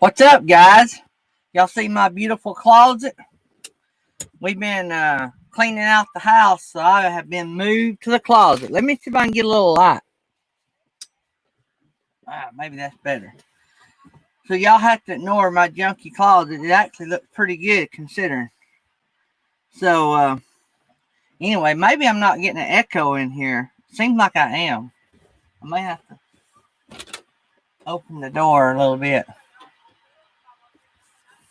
What's up, guys? Y'all see my beautiful closet? We've been cleaning out the house, so I have been moved to the closet. Let me see if I can get a little light. Maybe that's better. So y'all have to ignore my junky closet. It actually looks pretty good considering. So anyway, maybe I'm not getting an echo in here. Seems like I am. I may have to open the door a little bit.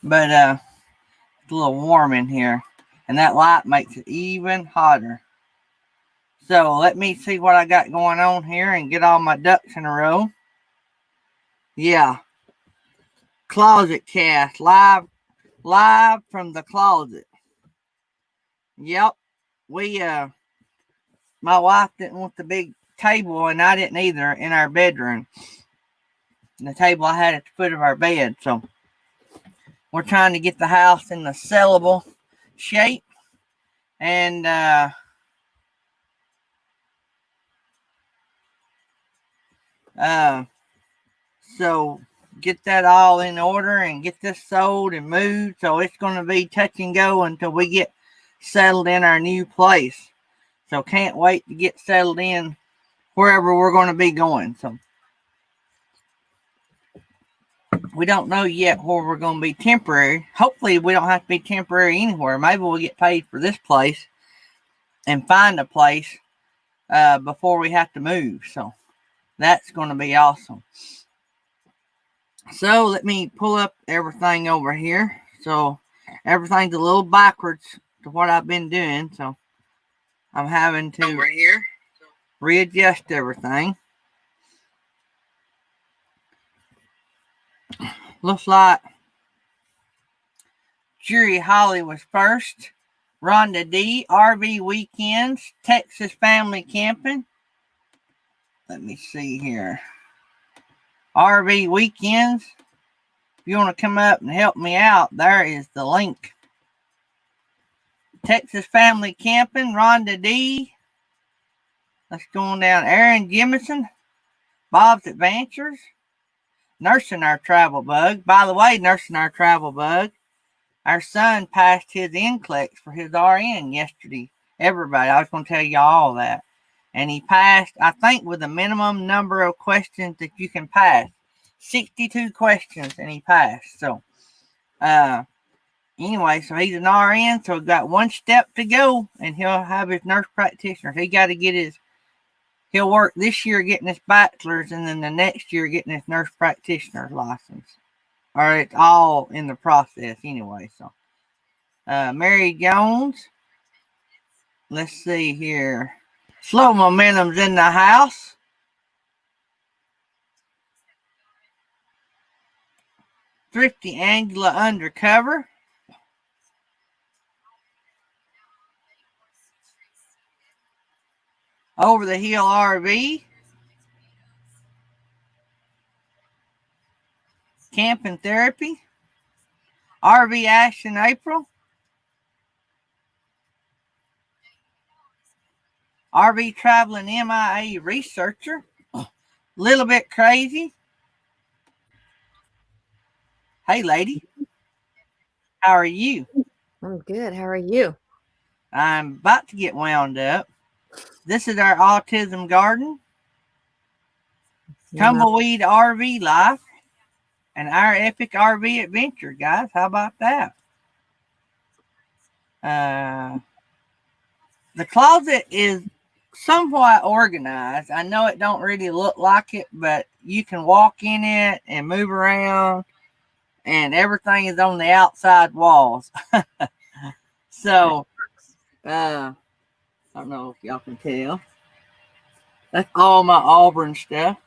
But it's a little warm in here. And that light makes it even hotter. So let me see what I got going on here and get all my ducks in a row. Yeah. Closet cast. Live from the closet. Yep. My wife didn't want the big table, and I didn't either, in our bedroom. The table I had at the foot of our bed. So we're trying to get the house in the sellable shape. And so get that all in order and get this sold and moved. So it's going to be touch and go until we get settled in our new place. So can't wait to get settled in wherever we're going to be going. So we don't know yet where we're going to be temporary. Hopefully we don't have to be temporary anywhere. Maybe we'll get paid for this place and find a place before we have to move. So that's going to be awesome. So let me pull up everything over here. So everything's a little backwards to what I've been doing. So I'm having to over here readjust everything. Looks like Jury Holly was first. Rhonda D, RV Weekends, Texas Family Camping. Let me see here. RV Weekends. If you want to come up and help me out, there is the link. Texas Family Camping, Rhonda D. Let's go on down. Aaron Jimison, Bob's Adventures, Nursing Our Travel Bug. By the way, Nursing Our Travel Bug, our son passed his NCLEX for his RN yesterday. Everybody, I was going to tell you all that. And he passed, I think, with a minimum number of questions that you can pass. 62 questions, and he passed. So, anyway, so he's an RN, so he's got one step to go, and he'll have his nurse practitioner. He got to get he'll work this year getting his bachelor's, and then the next year getting his nurse practitioner license. Or it's all in the process anyway. So, Mary Jones. Let's see here. Slow momentum's in the house. Thrifty Angela Undercover. Over the Hill RV. Camping Therapy. RV Action April. RV Traveling MIA Researcher. Little bit crazy. Hey, lady. How are you? I'm good. How are you? I'm about to get wound up. This is our autism garden. Tumbleweed RV life. And our epic RV adventure, guys. How about that? The closet is somewhat organized. I know it don't really look like it, but you can walk in it and move around, and everything is on the outside walls. So, I don't know if y'all can tell. That's all my Auburn stuff.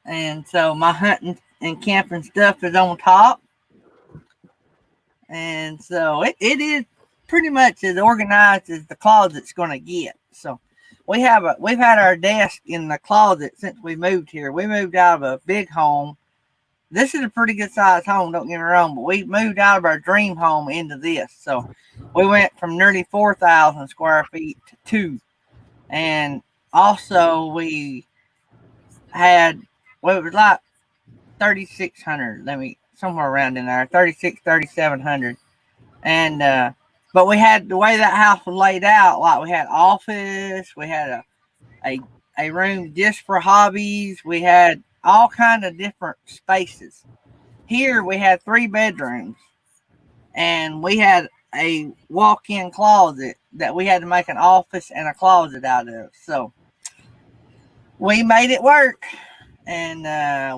And so my hunting and camping stuff is on top. And so it is pretty much as organized as the closet's going to get. So we've had our desk in the closet since we moved here. We moved out of a big home. This is a pretty good sized home, don't get me wrong, but we moved out of our dream home into this. So we went from nearly 4,000 square feet to 2. And also we had, well, it was like 3,600. Let me somewhere around in there, 3,700. And but we had the way that house was laid out. Like we had office, we had a room just for hobbies. We had all kind of different spaces. Here we had 3 bedrooms, and we had a walk-in closet that we had to make an office and a closet out of. So we made it work, and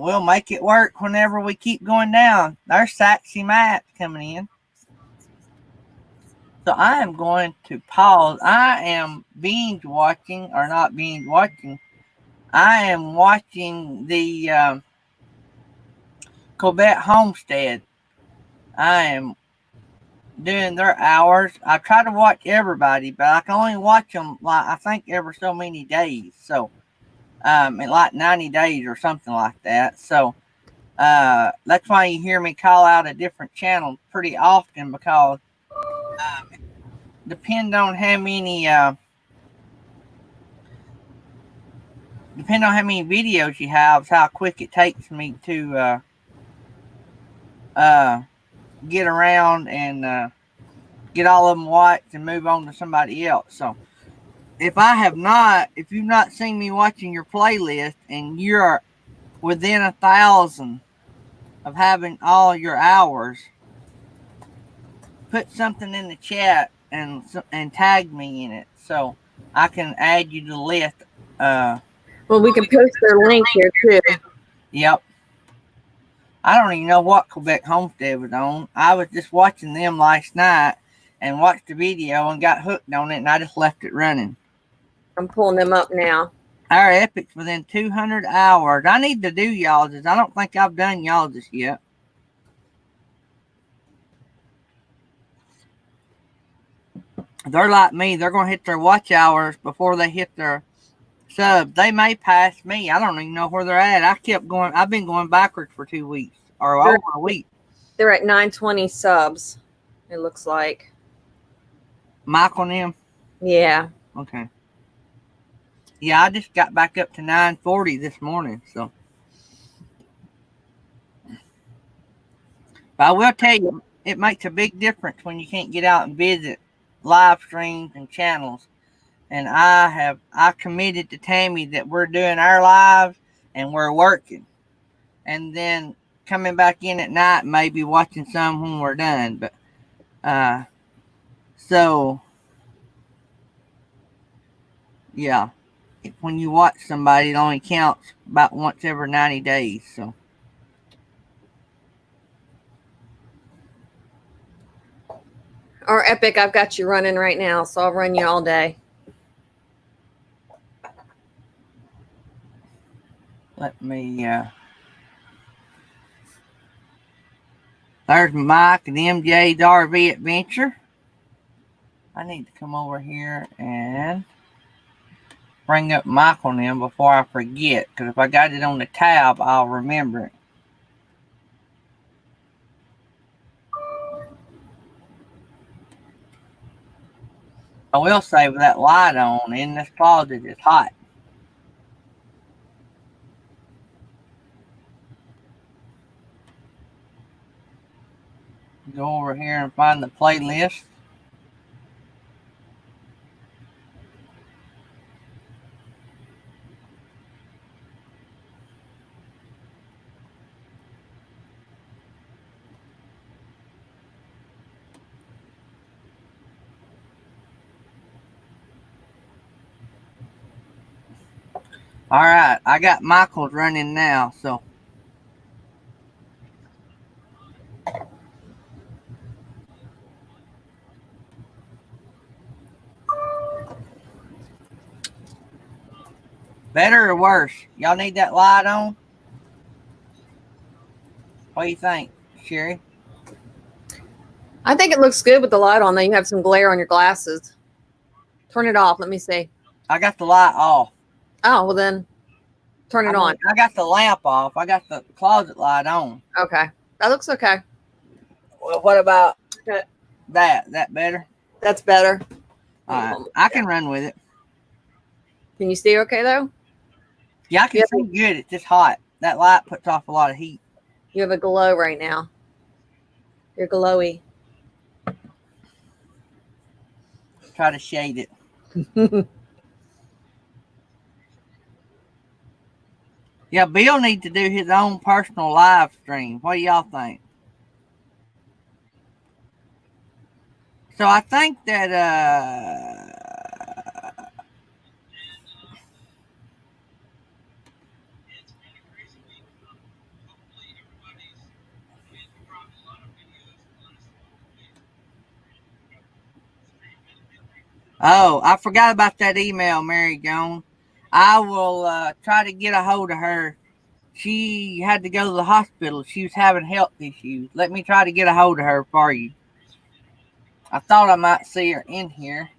we'll make it work whenever we keep going down. There's Saxy Matt coming in. So I am going to pause. I am binge watching, or not binge watching. I am watching the Quebec Homestead. I am doing their hours. I try to watch everybody, but I can only watch them like I think every so many days. So, in like 90 days or something like that. So, that's why you hear me call out a different channel pretty often, because depend on how many videos you have, how quick it takes me to get around and get all of them watched and move on to somebody else. So if you've not seen me watching your playlist and you're within 1,000 of having all your hours, put something in the chat and tag me in it so I can add you to the list. Well, we can post their link here too. Yep. I don't even know what Quebec Homestead was on. I was just watching them last night and watched the video and got hooked on it, and I just left it running. I'm pulling them up now. Our epics within 200 hours. I need to do y'all's. I don't think I've done y'all's yet. They're like me. They're going to hit their watch hours before they hit their subs. They may pass me. I don't even know where they're at. I've been going backwards for 2 weeks or over a week. They're at 920 subs, it looks like. Mike on them? Yeah. Okay. Yeah, I just got back up to 940 this morning, so. But I will tell you, it makes a big difference when you can't get out and visit live streams and channels. And I committed to Tammy that we're doing our lives and we're working. And then coming back in at night, maybe watching some when we're done. But, so, yeah. When you watch somebody, it only counts about once every 90 days, so. Or Epic, I've got you running right now, so I'll run you all day. Let me, there's Mike and MJ's RV Adventure. I need to come over here and bring up Mike on them before I forget, because if I got it on the tab, I'll remember it. I will say with that light on in this closet, it's hot. Go over here and find the playlist. All right, I got Michael's running now, so. Better or worse? Y'all need that light on? What do you think, Sherry? I think it looks good with the light on, though. You have some glare on your glasses. Turn it off. Let me see. I got the light off. Oh, well then, turn it on. I got the lamp off. I got the closet light on. Okay. That looks okay. Well, what about that? That better? That's better. All right. I can run with it. Can you see okay, though? Yeah, I can see good. It's just hot. That light puts off a lot of heat. You have a glow right now. You're glowy. Try to shade it. Yeah, Bill needs to do his own personal live stream. What do y'all think? So I think that oh, I forgot about that email, Mary Jones. I will try to get a hold of her. She had to go to the hospital. She was having health issues. Let me try to get a hold of her for you. I thought I might see her in here.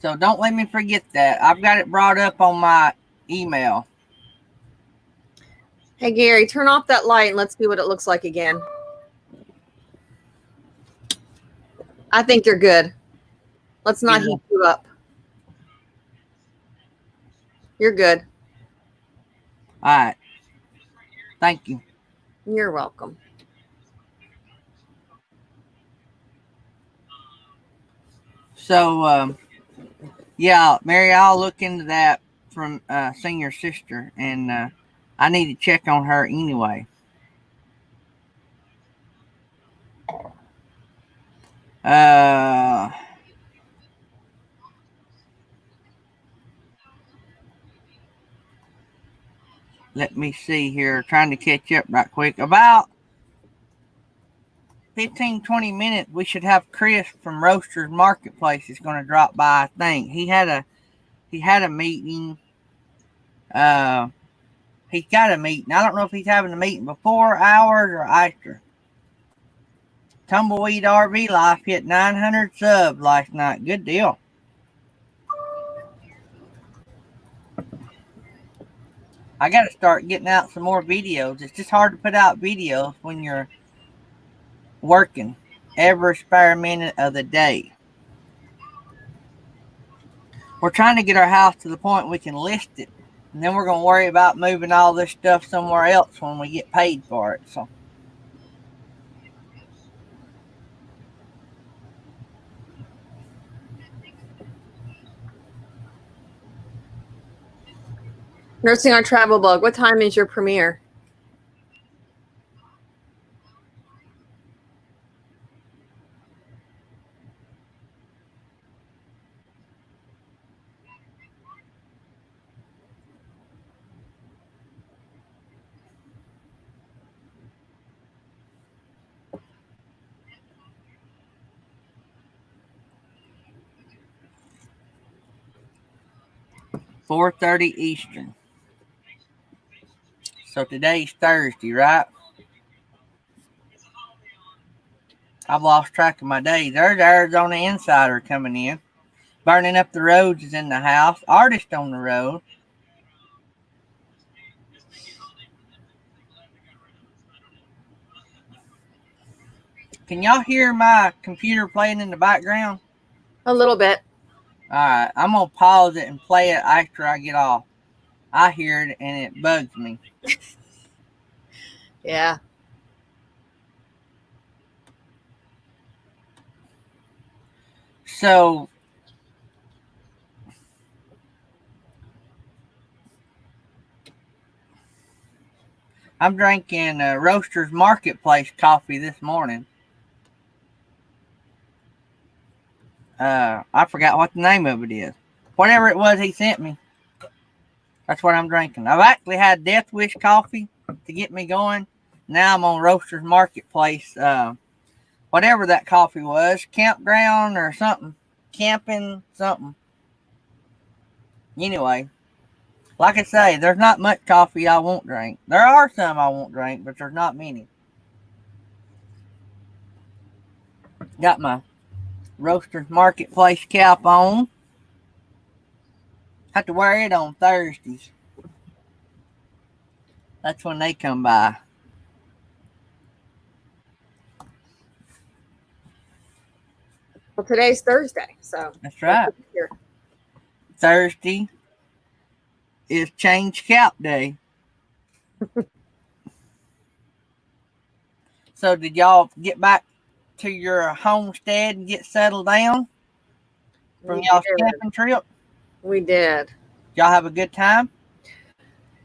So don't let me forget that. I've got it brought up on my email. Hey, Gary, turn off that light and let's see what it looks like again. I think you're good. Let's not heat you up. You're good. All right. Thank you. You're welcome. So, yeah, Mary, I'll look into that from Senior Sister, and I need to check on her anyway. Let me see here. Trying to catch up right quick. About 15-20 minutes, we should have Chris from Roasters Marketplace is going to drop by. I think he had a meeting. He's got a meeting. I don't know if he's having a meeting before hours or after. Tumbleweed RV Life hit 900 subs last night. Good deal. I got to start getting out some more videos. It's just hard to put out videos when you're working every spare minute of the day. We're trying to get our house to the point we can list it, and then we're going to worry about moving all this stuff somewhere else when we get paid for it. So, Nursing our travel bug. What time is your premiere? $4:30 Eastern. So today's Thursday, right? I've lost track of my days. There's Arizona Insider coming in. Burning Up the Roads is in the house. Artist on the road. Can y'all hear my computer playing in the background? A little bit. All right. I'm going to pause it and play it after I get off. I hear it and it bugs me. Yeah. So, I'm drinking Roasters Marketplace coffee this morning. I forgot what the name of it is. Whatever it was he sent me. That's what I'm drinking. I've actually had Death Wish coffee to get me going. Now I'm on Roasters Marketplace. Whatever that coffee was. Campground or something. Camping something. Anyway. Like I say, there's not much coffee I won't drink. There are some I won't drink, but there's not many. Got my Roasters Marketplace cap on. Have to wear it on Thursdays. That's when they come by. Well, today's Thursday, so. That's right. Thursday is change cap day. So did y'all get back to your homestead and get settled down from We y'all's did. camping trip? We did. Y'all have a good time?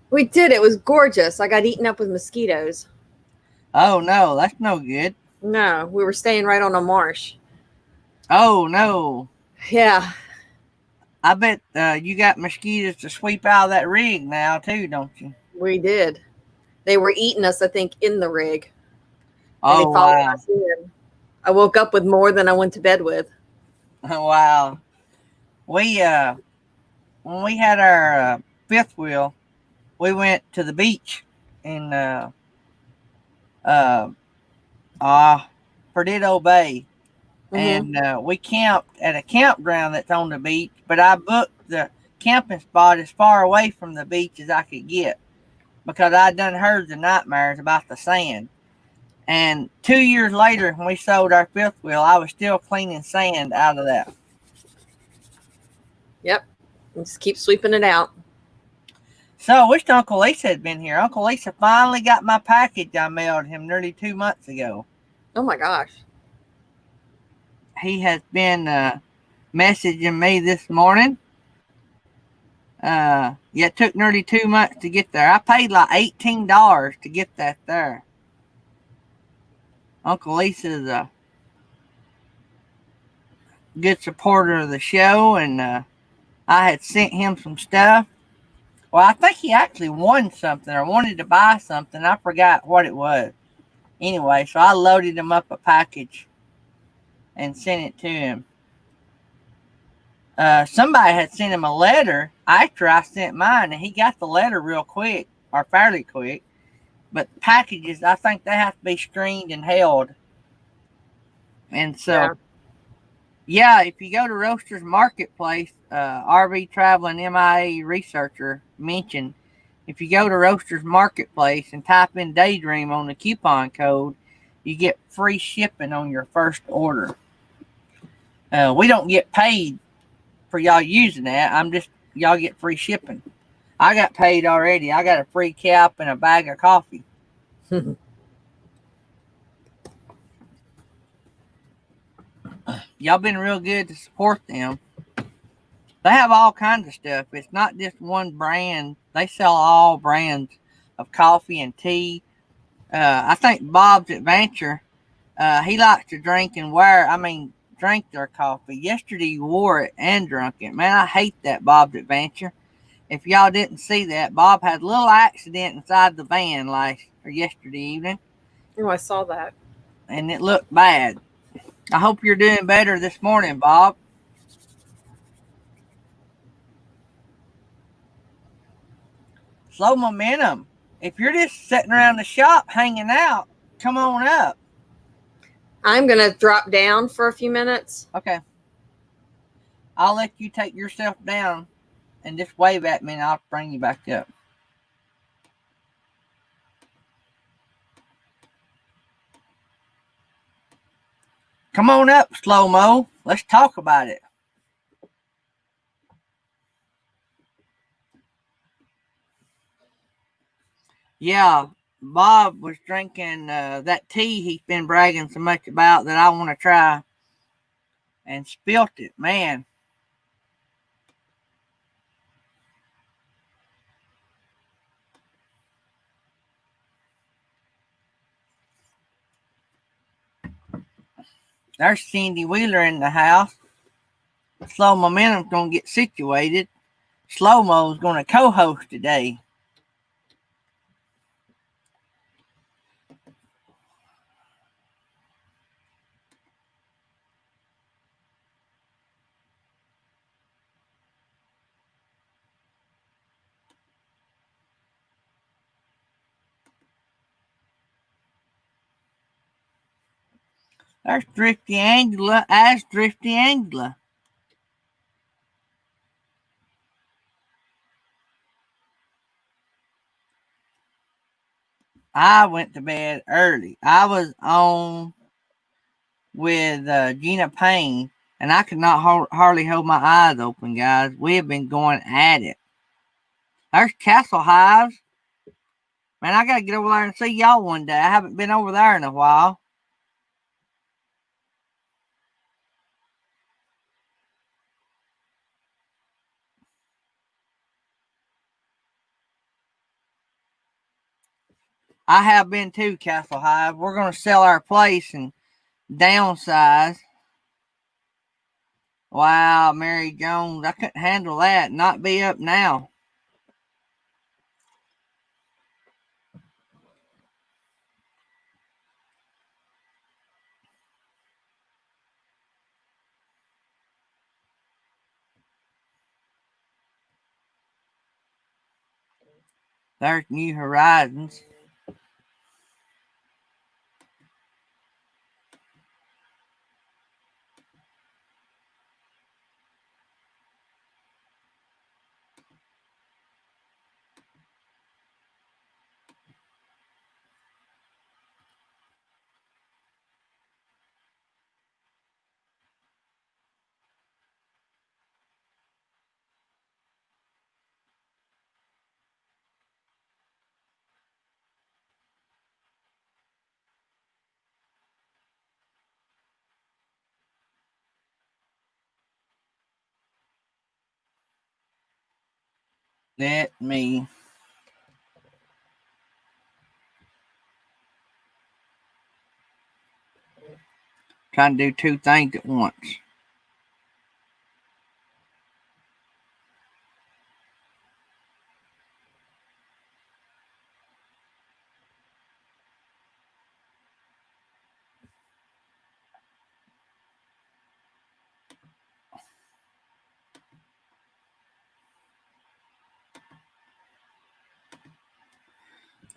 We did. It was gorgeous. I got eaten up with mosquitoes. Oh no, that's no good. No, we were staying right on a marsh. Oh no. Yeah, I bet you got mosquitoes to sweep out of that rig now too, don't you? we did. They were eating us, I think, in the rig, and they Oh followed wow. us in. I woke up with more than I went to bed with. Oh wow. We when we had our fifth wheel, we went to the beach in uh Perdido Bay, Mm-hmm. and we camped at a campground that's on the beach. But I booked the camping spot as far away from the beach as I could get because I done heard the nightmares about the sand. And 2 years later, when we sold our fifth wheel, I was still cleaning sand out of that. Yep. Just keep sweeping it out. So I wished Uncle Lisa had been here. Uncle Lisa finally got my package I mailed him nearly 2 months ago. Oh my gosh. He has been messaging me this morning. Yeah, it took nearly 2 months to get there. I paid like $18 to get that there. Uncle Lisa's a good supporter of the show, and I had sent him some stuff. Well, I think he actually won something or wanted to buy something. I forgot what it was. Anyway, so I loaded him up a package and sent it to him. Somebody had sent him a letter after I sent mine, and he got the letter real quick, or fairly quick. But packages, I think they have to be screened and held. And so, yeah, if you go to Roasters Marketplace, RV Traveling MIA researcher mentioned, if you go to Roasters Marketplace and type in Daydream on the coupon code, you get free shipping on your first order. We don't get paid for y'all using that. Y'all get free shipping. I got paid already. I got a free cap and a bag of coffee. Y'all been real good to support them. They have all kinds of stuff. It's not just one brand. They sell all brands of coffee and tea. I think Bob's Adventure, he likes to drink their coffee. Yesterday he wore it and drunk it. Man, I hate that Bob's Adventure. If y'all didn't see that, Bob had a little accident inside the van yesterday evening. Oh, I saw that. And it looked bad. I hope you're doing better this morning, Bob. Slow momentum. If you're just sitting around the shop hanging out, come on up. I'm going to drop down for a few minutes. Okay. I'll let you take yourself down and just wave at me and I'll bring you back up. Come on up, Slow Mo. Let's talk about it. Yeah, Bob was drinking that tea he's been bragging so much about that I want to try and spilt it. Man. There's Cindy Wheeler in the house. Slow Momentum's going to get situated. Slow Mo's going to co-host today. There's Thrifty Angela as Thrifty Angela. I went to bed early. I was on with Gina Payne, and I could not hardly hold my eyes open, guys. We have been going at it. There's Castle Hives. Man, I gotta get over there and see y'all one day. I haven't been over there in a while. I have been to Castle Hive. We're gonna sell our place and downsize. Wow, Mary Jones, I couldn't handle that. Not be up now. There's New Horizons. Let me trying to do two things at once.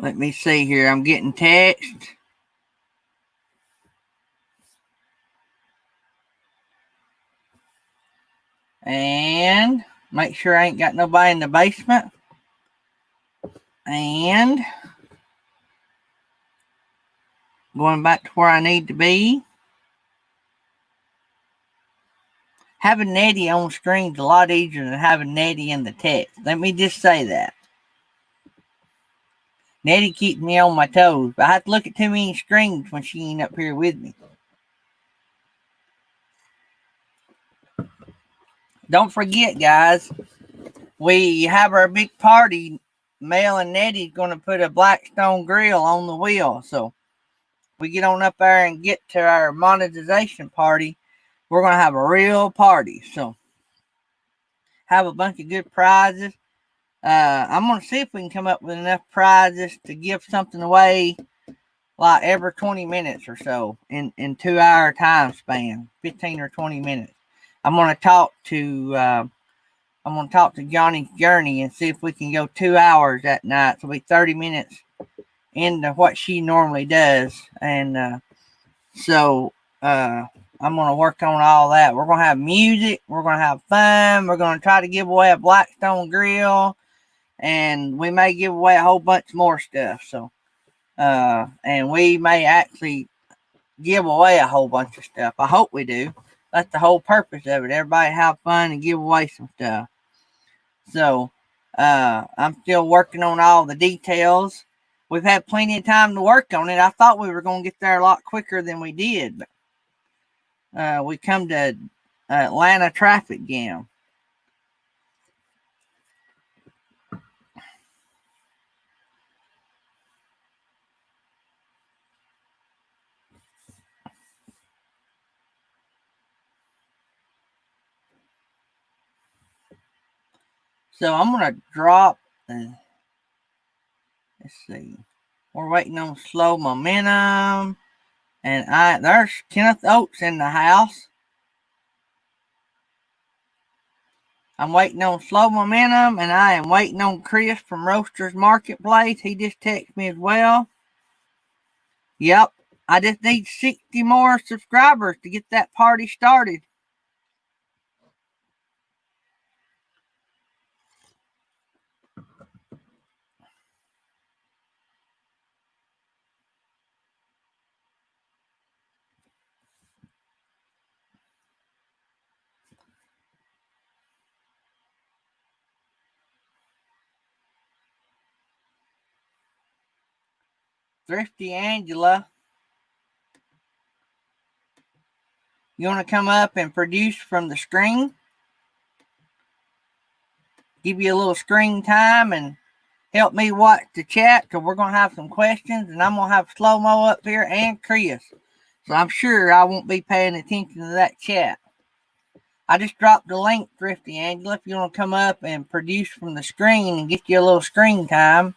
Let me see here. I'm getting text. And make sure I ain't got nobody in the basement. And going back to where I need to be. Having Nettie on screen is a lot easier than having Nettie in the text. Let me just say that. Nettie keeps me on my toes, but I have to look at too many screens when she ain't up here with me. Don't forget, guys, we have our big party. Mel and Nettie's going to put a Blackstone grill on the wheel. So we get on up there and get to our monetization party. We're going to have a real party. So have a bunch of good prizes. I'm going to see if we can come up with enough prizes to give something away like every 20 minutes or so in 2 hour time span, 15 or 20 minutes. I'm going to talk to Johnny's Journey and see if we can go 2 hours that night. So it'll be 30 minutes into what she normally does. And so I'm going to work on all that. We're going to have music. We're going to have fun. We're going to try to give away a Blackstone grill. And we may give away a whole bunch more stuff. So, and we may actually give away a whole bunch of stuff. I hope we do. That's the whole purpose of it. Everybody have fun and give away some stuff. So, I'm still working on all the details. We've had plenty of time to work on it. I thought we were going to get there a lot quicker than we did, but we come to Atlanta traffic jam. So I'm going to drop, let's see, we're waiting on slow momentum. And there's Kenneth Oates in the house. I'm waiting on slow momentum, and I am waiting on Chris from Roasters Marketplace. He just texted me as well. Yep, I just need 60 more subscribers to get that party started. Thrifty Angela, you want to come up and produce from the screen? Give you a little screen time and help me watch the chat, because we're going to have some questions, and I'm going to have Slow-Mo up here and Chris. So I'm sure I won't be paying attention to that chat. I just dropped the link, Thrifty Angela, if you want to come up and produce from the screen and get you a little screen time.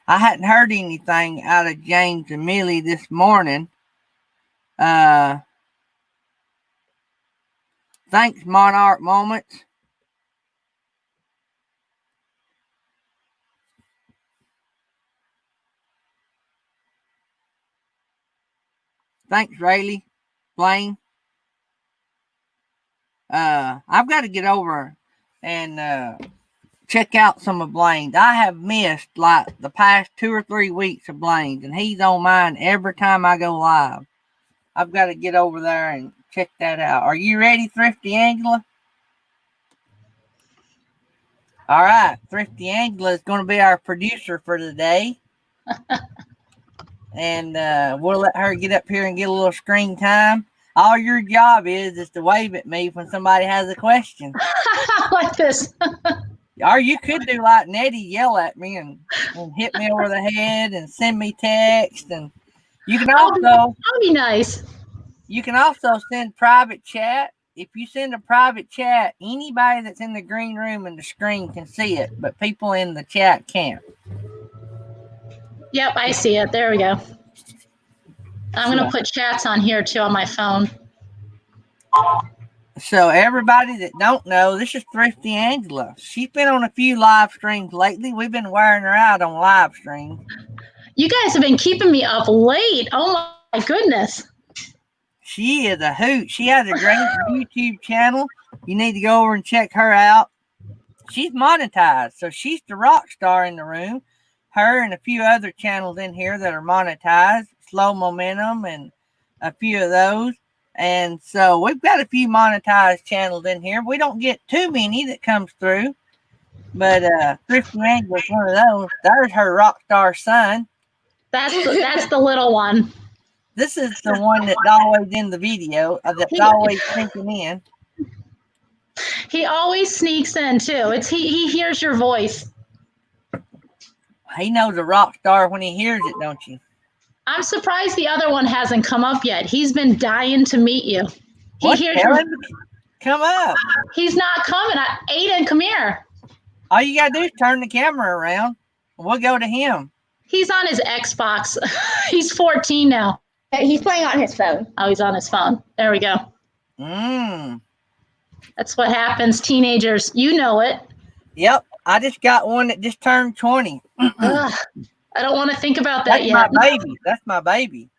I hadn't heard anything out of James and Millie this morning. Thanks, Monarch Moments. Thanks, Rayleigh. Blaine. I've got to get over and check out some of Blaine's. I have missed like the past 2 or 3 weeks of Blaine's, and he's on mine every time I go live. I've got to get over there and check that out. Are you ready, Thrifty Angela? All right, Thrifty Angela is going to be our producer for today. And we'll let her get up here and get a little screen time. All your job is to wave at me when somebody has a question. Like this. Or you could do like Nettie, yell at me and hit me over the head and send me text. And you can also That'll be nice. You can also send private chat. If you send a private chat, anybody that's in the green room and the screen can see it, but people in the chat can't. Yep, I see it. There we go. I'm going to put chats on here too on my phone. So everybody that don't know, this is Thrifty Angela. She's been on a few live streams lately. We've been wearing her out on live streams. You guys have been keeping me up late. Oh my goodness. She is a hoot. She has a great YouTube channel. You need to go over and check her out. She's monetized, so she's the rock star in the room. Her and a few other channels in here that are monetized, Slow Momentum and a few of those. And so we've got a few monetized channels in here. We don't get too many that comes through, but Thrifty Angela is one of those. There's her rock star son. That's the little one. This is the one that's always in the video, that's always sneaking in. He always sneaks in too. He hears your voice. He knows a rock star when he hears it, don't you? I'm surprised the other one hasn't come up yet. He's been dying to meet you. What, Ellen? Come up. He's not coming. Aiden, come here. All you got to do is turn the camera around, and we'll go to him. He's on his Xbox. He's 14 now. He's playing on his phone. Oh, he's on his phone. There we go. That's what happens, teenagers. You know it. Yep. I just got one that just turned 20. I don't want to think about that yet. That's my baby. That's my baby.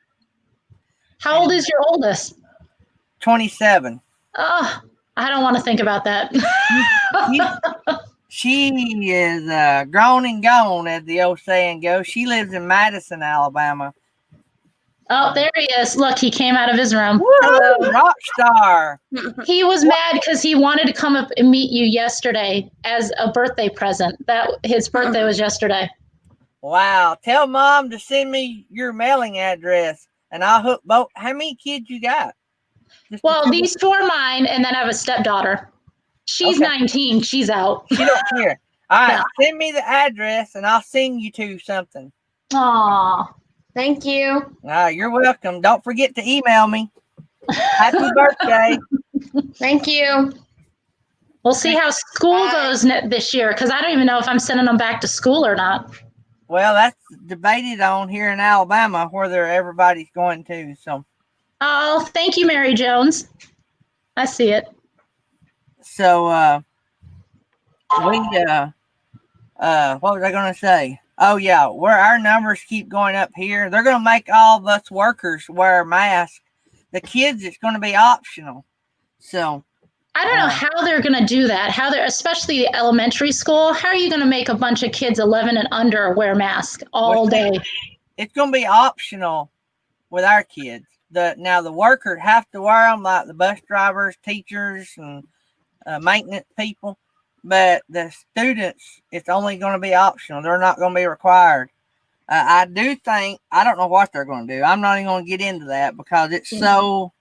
How old is your oldest? 27. Oh, I don't want to think about that. She is grown and gone, as the old saying goes. She lives in Madison, Alabama. Oh, there he is. Look, he came out of his room. Hello, rock star. He was mad because he wanted to come up and meet you yesterday as a birthday present. His birthday was yesterday. Wow. Tell Mom to send me your mailing address, and I'll hook both. How many kids you got? Well, these 2 are mine, and then I have a stepdaughter. She's 19. She's out. She don't care. All right. Yeah. Send me the address, and I'll sing you to something. Aw. Thank you. You're welcome. Don't forget to email me. Happy birthday. Thank you. We'll see how school goes this year, because I don't even know if I'm sending them back to school or not. Well, that's debated on here in Alabama, whether everybody's going to. So. Oh, thank you, Mary Jones. I see it. So, what was I going to say? Oh, yeah, where our numbers keep going up here, they're going to make all of us workers wear masks. The kids, it's going to be optional. So I don't know how they're going to do that. Especially elementary school. How are you going to make a bunch of kids 11 and under wear masks all day? It's going to be optional with our kids. Now the workers have to wear them, like the bus drivers, teachers, and maintenance people. But the students, it's only going to be optional. They're not going to be required. I do think, I don't know what they're going to do. I'm not even going to get into that because it's so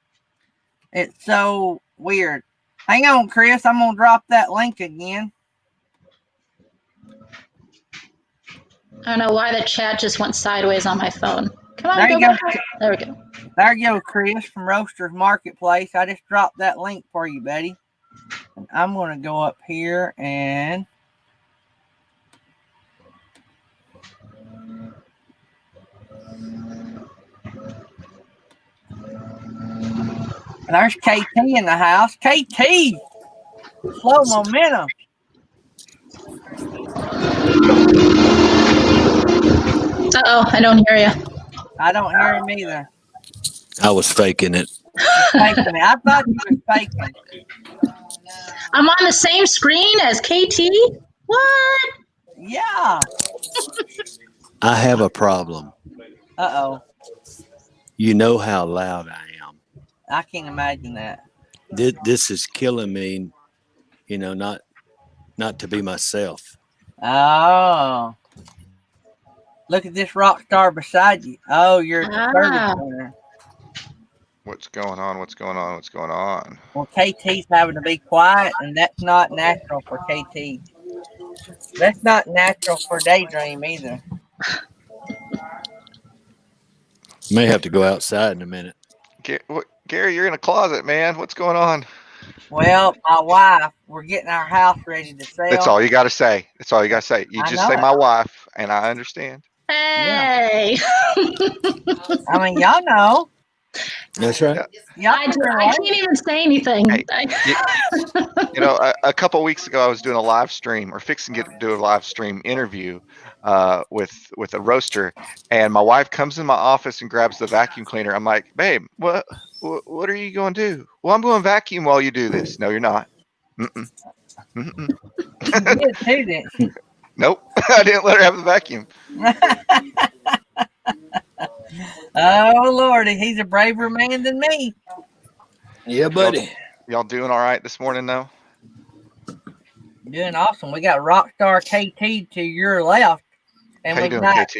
weird. Hang on, Chris. I'm going to drop that link again. I don't know why the chat just went sideways on my phone. Come on, There you go go. back. There we go. There you go, Chris, from Roasters Marketplace. I just dropped that link for you, buddy. And I'm going to go up here and there's KT in the house. KT, slow momentum. Uh-oh, I don't hear you. I don't hear him either. I was faking it. Faking it. I thought you was faking. I'm on the same screen as KT? What? Yeah. I have a problem. Uh-oh. You know how loud I am. I can't imagine that. This is killing me, not to be myself. Oh. Look at this rock star beside you. Oh, you're the service center. What's going on? What's going on? What's going on? Well, KT's having to be quiet, and that's not natural for KT. That's not natural for Daydream either. May have to go outside in a minute. Gary, you're in a closet, man. What's going on? Well, my wife, we're getting our house ready to sell. That's all you got to say. That's all you got to say. You just say my wife, and I understand. Hey. I mean, y'all know. That's right. I can't even say anything. Hey, a couple of weeks ago, I was doing a live stream, or fixing to do a live stream interview with a roaster, and my wife comes in my office and grabs the vacuum cleaner. I'm like, babe, what are you going to do? Well, I'm going to vacuum while you do this. No, you're not. Mm-mm. Mm-mm. You did too, didn't you? Nope, I didn't let her have the vacuum. Oh, Lordy, he's a braver man than me. Yeah, buddy. Y'all doing all right this morning, though? Doing awesome. We got Rockstar KT to your left. And How we you doing, got KT?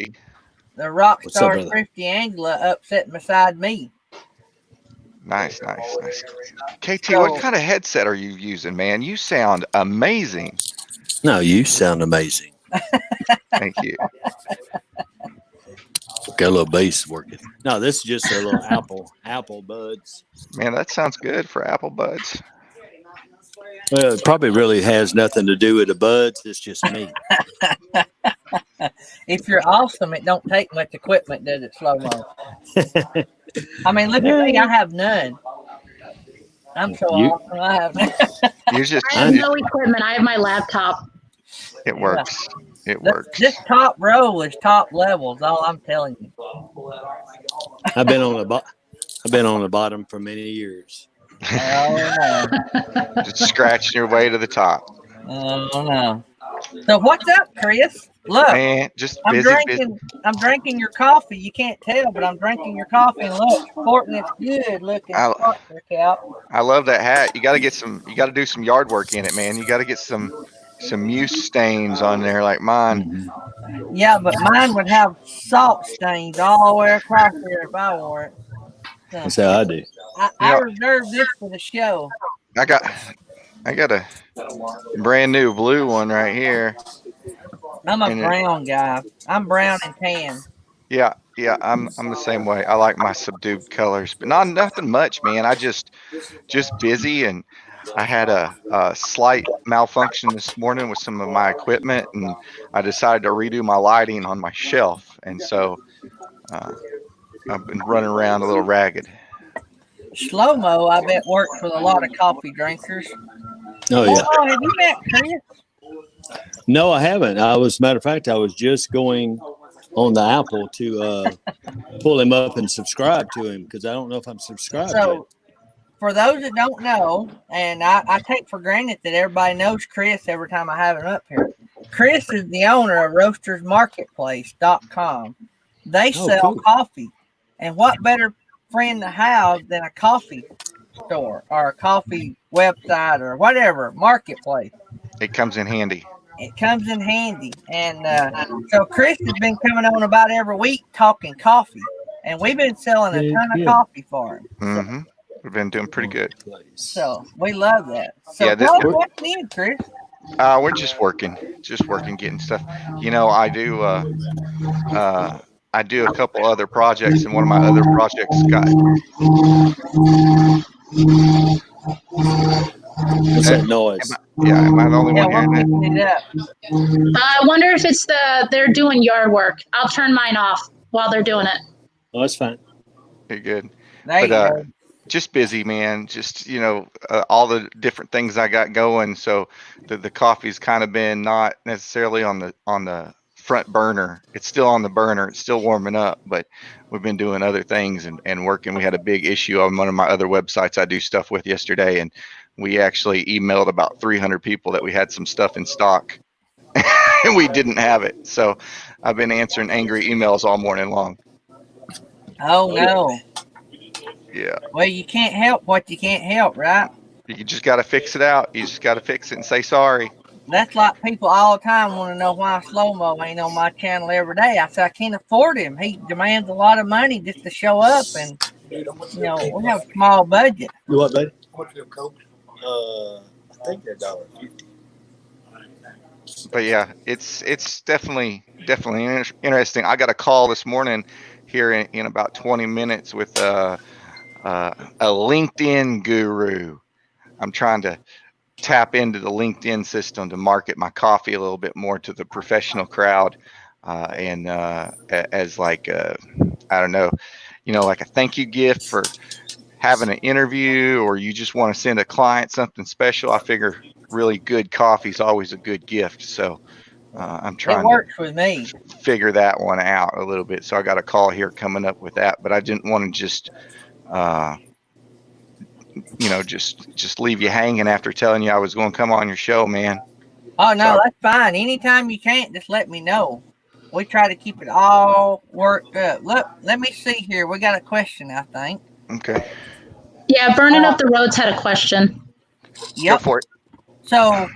the What's up, Rockstar brother? Thrifty Angela up sitting beside me. Nice. KT, what kind of headset are you using, man? You sound amazing. No, you sound amazing. Thank you. Got a little bass working. No, this is just a little Apple Buds. Man, that sounds good for Apple Buds. Well, it probably really has nothing to do with the buds. It's just me. If you're awesome, it don't take much equipment, does it, Slow-Mo? I mean, look at me. I have none. I'm so awesome. I have none. I have no equipment. I have my laptop. It works. It works. This top row is top level. Is all I'm telling you. I've been on the bottom for many years. Oh no! Just scratching your way to the top. Oh no! So what's up, Chris? Look, Man, just busy. I'm drinking your coffee. You can't tell, but I'm drinking your coffee. And look, sporting it's good looking. I love that hat. You got to do some yard work in it, man. You got to get some mousse stains on there like mine. Mm-hmm. Yeah, but mine would have salt stains all the way across there if I wore it. So, That's how I do. I reserved this for the show. I got a brand new blue one right here. I'm a brown guy. I'm brown and tan. Yeah, I'm the same way. I like my subdued colors, but nothing much, man. I just busy, and I had a slight malfunction this morning with some of my equipment, and I decided to redo my lighting on my shelf, and so I've been running around a little ragged. Slow-Mo, I bet, works with a lot of coffee drinkers. Oh yeah. Oh, have you met Chris? No, I haven't. Matter of fact, I was just going on the Apple to pull him up and subscribe to him because I don't know if I'm subscribed to him. For those that don't know, and I take for granted that everybody knows Chris every time I have him up here. Chris is the owner of RoastersMarketplace.com. They sell coffee. And what better friend to have than a coffee store or a coffee website or whatever marketplace? It comes in handy. It comes in handy. And so Chris has been coming on about every week talking coffee, and we've been selling a ton of coffee for him. Mm-hmm. We've been doing pretty good. So we love that. So Yeah, what's new, Chris? we're just working, getting stuff. You know, I do a couple other projects, and one of my other projects got. What's that noise? Am I the only one hearing that? Picking it up. I wonder if it's they're doing yard work. I'll turn mine off while they're doing it. Oh, that's fine. You're good. There you go. Just busy, man. Just, all the different things I got going. So the coffee's kind of been not necessarily on the front burner. It's still on the burner. It's still warming up, but we've been doing other things and working. We had a big issue on one of my other websites I do stuff with yesterday, and we actually emailed about 300 people that we had some stuff in stock and we didn't have it. So I've been answering angry emails all morning long. Oh no. Yeah. Well, you can't help what you can't help, right? You just got to fix it out. You just got to fix it and say sorry. That's like people all the time want to know why Slow Mo ain't on my channel every day. I said I can't afford him. He demands a lot of money just to show up, and we have a small budget. You what, buddy? What's your coat? I think they're $1.50. But yeah, it's definitely interesting. I got a call this morning here in about 20 minutes with a LinkedIn guru. I'm trying to tap into the LinkedIn system to market my coffee a little bit more to the professional crowd, and as like I don't know, like a thank you gift for having an interview, or you just want to send a client something special. I figure really good coffee is always a good gift. So I'm trying to figure that one out a little bit. So I got a call here coming up with that, but I didn't want to just just leave you hanging after telling you I was going to come on your show, man. Oh no, that's fine. Anytime you can't, just let me know. We try to keep it all worked up. Look, let me see here. We got a question, I think. Okay. Yeah, Burning Up the Roads had a question. Yep. Go for it. So,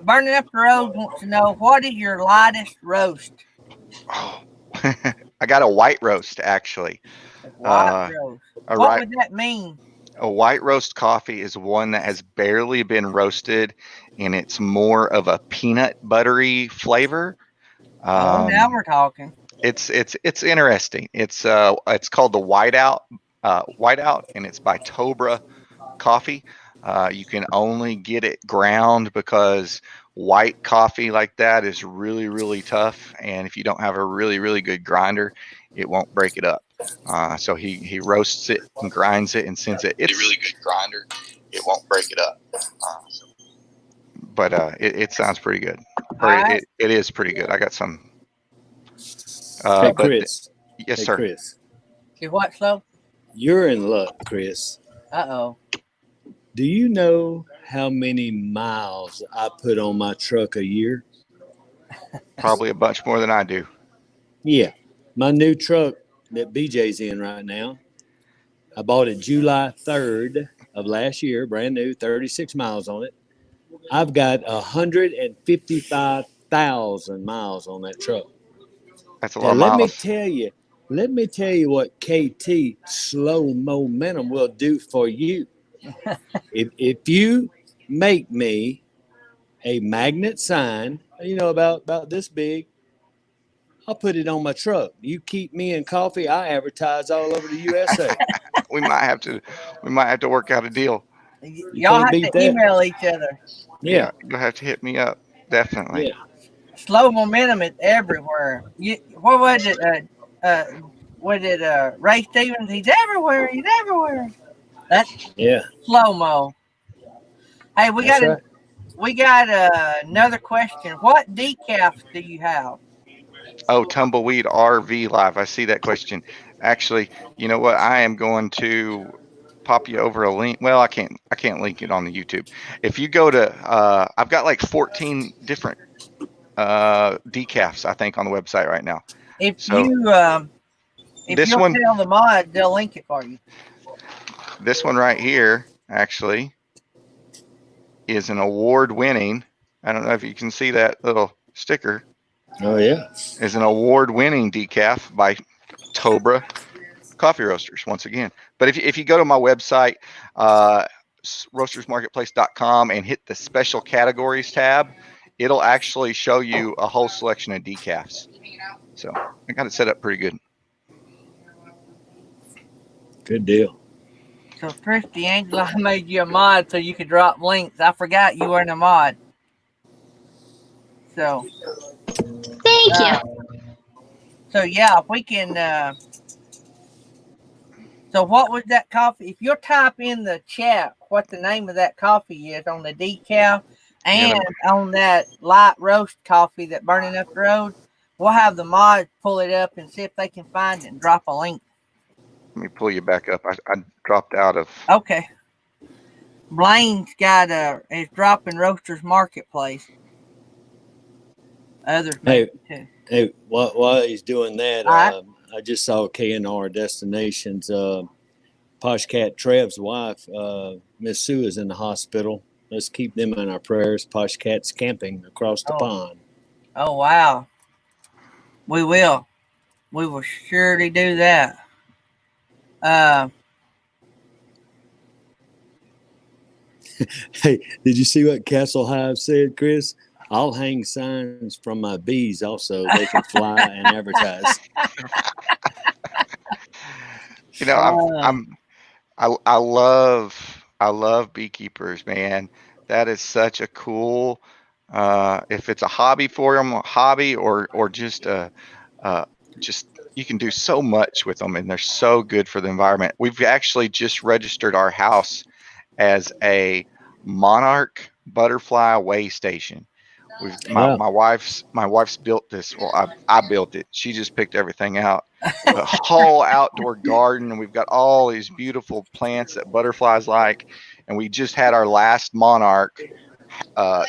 Burning Up the Roads wants to know, what is your lightest roast? Oh, I got a white roast, actually. White roast. What would that mean? A white roast coffee is one that has barely been roasted, and it's more of a peanut buttery flavor. Now we're talking. It's interesting. It's called the Whiteout, and it's by Tobra Coffee. You can only get it ground because white coffee like that is really, really tough, and if you don't have a really, really good grinder, it won't break it up. So he roasts it and grinds it and sends it. It's a really good grinder. It won't break it up. But it sounds pretty good. It is pretty good. I got some. Hey, Chris. Yes, sir. Chris. You what, Slow? You're in luck, Chris. Uh-oh. Do you know how many miles I put on my truck a year? Probably a bunch more than I do. Yeah. My new truck that BJ's in right now, I bought it July 3rd of last year, brand new, 36 miles on it. I've got 155,000 miles on that truck. That's a lot of miles. Let me tell you what KT slow momentum will do for you. If you make me a magnet sign, about this big, I'll put it on my truck. You keep me in coffee, I advertise all over the USA. we might have to work out a deal. Y'all have to email each other. Yeah. You'll have to hit me up. Definitely. Yeah. Slow momentum is everywhere. What was it? Ray Stevens? He's everywhere. That's Slow Mo. Hey, we got another question. What decaf do you have? Oh, Tumbleweed RV Live. I see that question. Actually, you know what? I am going to pop you over a link. Well, I can't link it on the YouTube. If you go to, I've got like 14 different decafs, I think, on the website right now. If If This you'll one, tell the mod, they'll link it for you. this one right here, actually, is an award-winning. I don't know if you can see that little sticker. Oh yeah. Is an award-winning decaf by Tobra Coffee Roasters once again. But if you go to my website, roastersmarketplace.com, and hit the special categories tab, it'll actually show you a whole selection of decafs. So I got it set up pretty good. Good deal. So, Thrifty Angela, I made you a mod so you could drop links. I forgot you weren't a mod. So, Thank you. so yeah, if we can. So, what was that coffee? If you'll type in the chat what the name of that coffee is on the decaf and on that light roast coffee that burning up the road, we'll have the mods pull it up and see if they can find it and drop a link. Let me pull you back up. I dropped out of. Okay. Blaine's got is dropping Roasters Marketplace. Others maybe too. Hey, while he's doing that, All I just saw K&R Destinations. Posh Cat Trev's wife, Miss Sue, is in the hospital. Let's keep them in our prayers. Posh Cat's camping across the pond. Oh, wow. We will. We will surely do that. Hey, did you see what Castle Hive said, Chris? I'll hang signs from my bees also. They can fly and advertise. You know, I love beekeepers, man. That is such a cool. If it's a hobby for them, or just you can do so much with them, and they're so good for the environment. We've actually just registered our house as a monarch butterfly way station. My wife's built this. Well, I built it. She just picked everything out. A whole outdoor garden, and we've got all these beautiful plants that butterflies like. And we just had our last monarch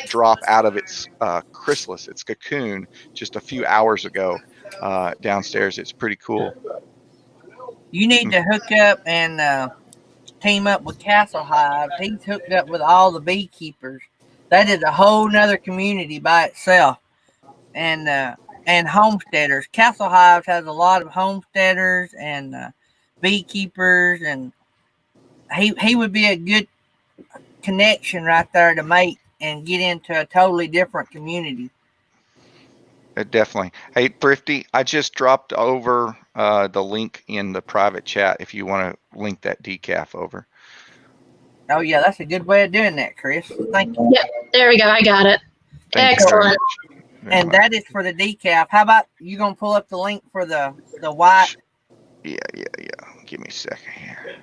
drop out of its chrysalis, its cocoon, just a few hours ago downstairs. It's pretty cool. You need to hook up and team up with Castle Hive. He's hooked up with all the beekeepers. That is a whole nother community by itself. And homesteaders. Castle Hives has a lot of homesteaders and beekeepers, and he would be a good connection right there to make and get into a totally different community. Definitely. Hey, Thrifty, I just dropped over the link in the private chat if you want to link that decaf over. Oh, yeah, that's a good way of doing that, Chris. Thank you. Yep, there we go. I got it. Thank you very Excellent. much. And that is for the decaf. How about you gonna pull up the link for the white? Yeah. Give me a second here.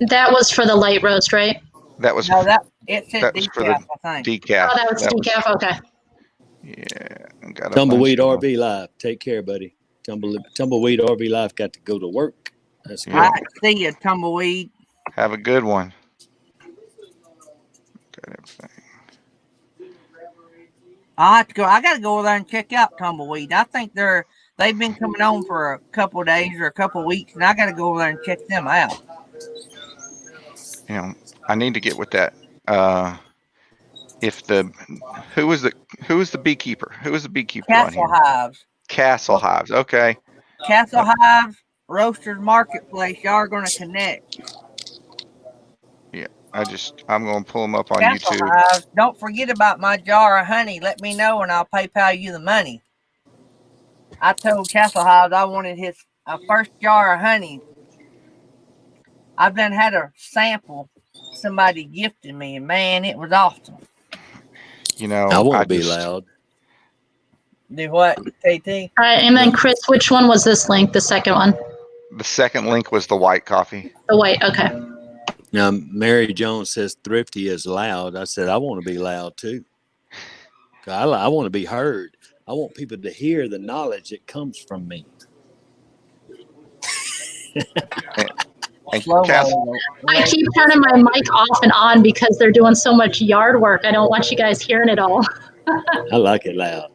That was for the light roast, right? That was No, it said that was decaf, for the I think. decaf. Oh, that was decaf. Okay. Yeah. Got a Tumbleweed bunch of RV Live. Take care, buddy. Tumbleweed RV Live got to go to work. That's good. All right, see you, Tumbleweed. Have a good one. Got everything. I have to go. I gotta go over there and check out Tumbleweed. I think they've been coming on for a couple of days or a couple of weeks, and I gotta go over there and check them out. You know, I need to get with that. Who was the beekeeper? Who was the beekeeper on Castle here? Hives. Castle Hives. Okay. Castle Hives, Roasters Marketplace. Y'all are gonna connect. Yeah. I'm gonna pull them up on Castle YouTube. Hives. Don't forget about my jar of honey. Let me know and I'll PayPal you the money. I told Castle Hives I wanted his first jar of honey. I've done had a sample somebody gifted me, and man, it was awesome. You know, I won't be loud. Do what, KT? All right, and then Chris, which one was this link? The second one? The second link was the white coffee. The white. Okay. Now, Mary Jones says Thrifty is loud. I said, I want to be loud too. I want to be heard. I want people to hear the knowledge that comes from me. And Slow Castle, mo. I keep turning my mic off and on because they're doing so much yard work. I don't want you guys hearing it all. I like it loud.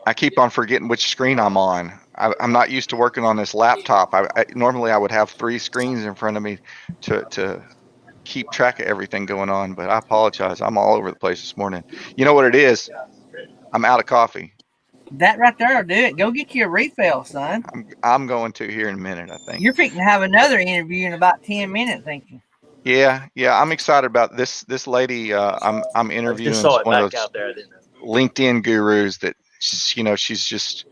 I keep on forgetting which screen I'm on. I'm not used to working on this laptop. Normally I would have 3 screens in front of me to keep track of everything going on, but I apologize. I'm all over the place this morning. You know what it is? I'm out of coffee. That right there will do it. Go get you a refill, son. I'm going to here in a minute, I think. You're fixing to have another interview in about 10 minutes, ain't you? Yeah, I'm excited about this lady. I'm I just interviewing saw it one of back those out there. I didn't know. LinkedIn gurus that she's just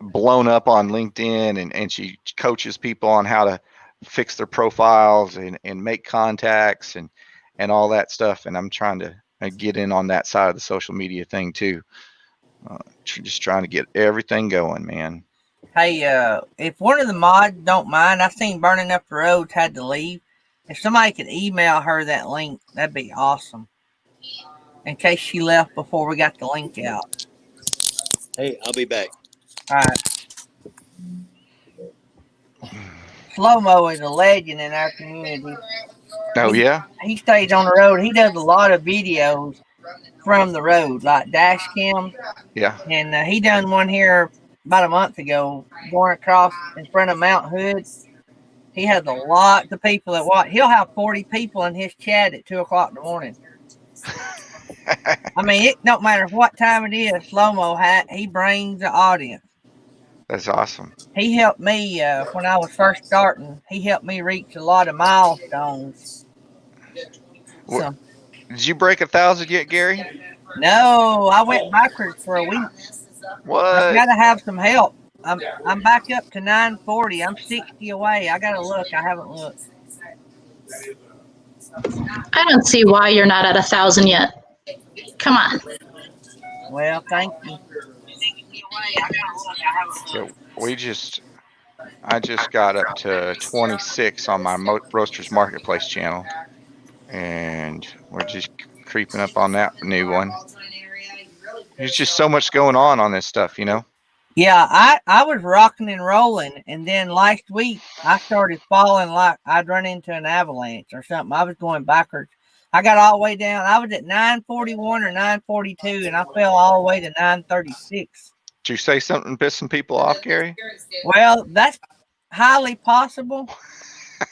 blown up on LinkedIn, and she coaches people on how to fix their profiles and make contacts and all that stuff. And I'm trying to get in on that side of the social media thing too. Just trying to get everything going, man. Hey, if one of the mods don't mind, I seen Burning Up the Roads had to leave. If somebody could email her that link, that'd be awesome. In case she left before we got the link out. Hey, I'll be back. All right. Slow Mo is a legend in our community. Oh yeah, He stays on the road. He does a lot of videos from the road, like dash cam. yeah. And he done one here about a month ago, going across in front of Mount Hood. He has a lot of people that watch. He'll have 40 people in his chat at 2 o'clock in the morning. I mean, it don't matter what time it is. Slow Mo he brings the audience. That's awesome. He helped me when I was first starting. He helped me reach a lot of milestones. So Did you break 1,000 yet, Gary? no, I went backwards for a week. What? I've got to have some help. I'm back up to 940. I'm 60 away. I gotta look. I haven't looked. I don't see why you're not at 1,000 yet. Come on. Well, thank you. Yeah, I just got up to 26 on my Roasters Marketplace channel, and we're just creeping up on that new one. There's just so much going on this stuff, Yeah, I was rocking and rolling, and then last week I started falling like I'd run into an avalanche or something. I was going backwards. I got all the way down. I was at 941 or 942, and I fell all the way to 936. Did you say something pissed some people off, Gary? Well, that's highly possible.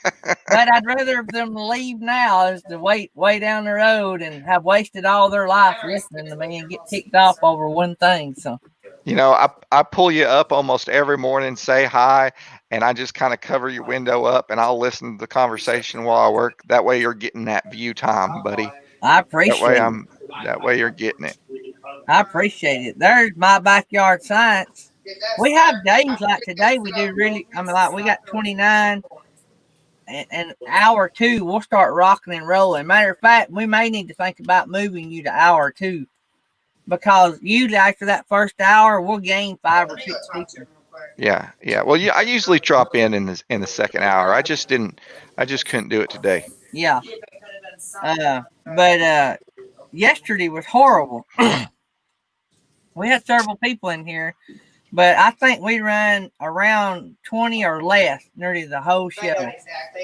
But I'd rather them leave now as to wait way down the road and have wasted all their life listening to me and get ticked off over one thing. So I pull you up almost every morning, say hi, and I just kind of cover your window up, and I'll listen to the conversation while I work. That way you're getting that view time, buddy. I appreciate it. That way you're getting it. I appreciate it. There's my backyard science. We have days like today. We do really. I mean, like we got 29, and hour 2 we'll start rocking and rolling. Matter of fact, we may need to think about moving you to hour 2 because usually after that first hour we'll gain 5 or 6 people. Yeah. Well, I usually drop in the second hour. I just couldn't do it today. Yeah. But yesterday was horrible. We had several people in here, but I think we ran around 20 or less nearly the whole show.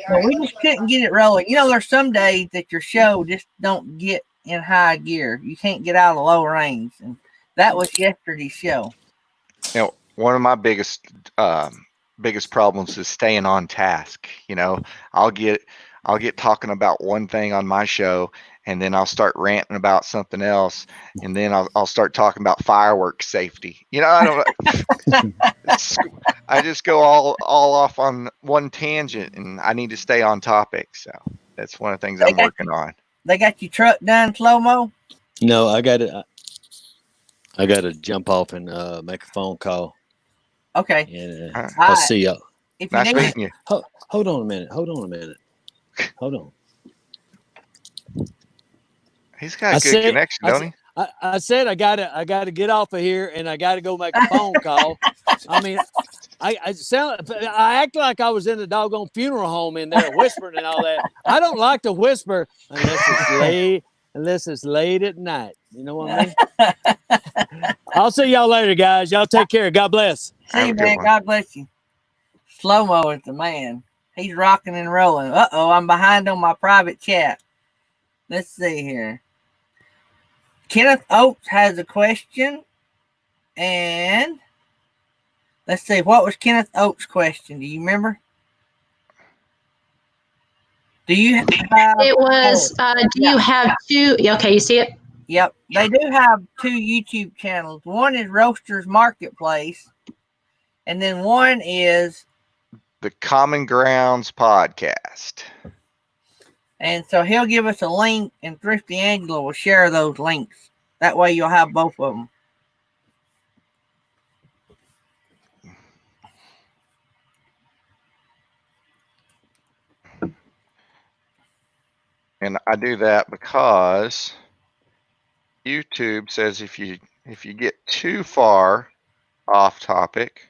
But we just couldn't get it rolling. There's some days that your show just don't get in high gear. You can't get out of low range, and that was yesterday's show. One of my biggest problems is staying on task. I'll get talking about one thing on my show, and then I'll start ranting about something else, and then I'll start talking about fireworks safety. I don't. I just go all off on one tangent, and I need to stay on topic. So that's one of the things I'm working on. They got your truck done, Slow Mo? No, I got to jump off and make a phone call. Okay. And I'll see y'all. Nice meeting you. Hold on a minute. Hold on. He's got a good connection, don't he? I said I gotta get off of here and I gotta go make a phone call. I mean, I act like I was in a doggone funeral home in there whispering and all that. I don't like to whisper unless it's late at night. You know what I mean? I'll see y'all later, guys. Y'all take care. God bless. See you, man. God bless you. Slow Mo is the man. He's rocking and rolling. I'm behind on my private chat. Let's see here. Kenneth Oates has a question, and Let's see. What was Kenneth Oakes' question? Do you remember? Do you have? It was, do you have two? Okay, you see it? Yep. They do have 2 YouTube channels. One is Roasters Marketplace, and then one is. The Common Grounds podcast. And so he'll give us a link, and Thrifty Angela will share those links. That way you'll have both of them. And I do that because YouTube says if you get too far off topic,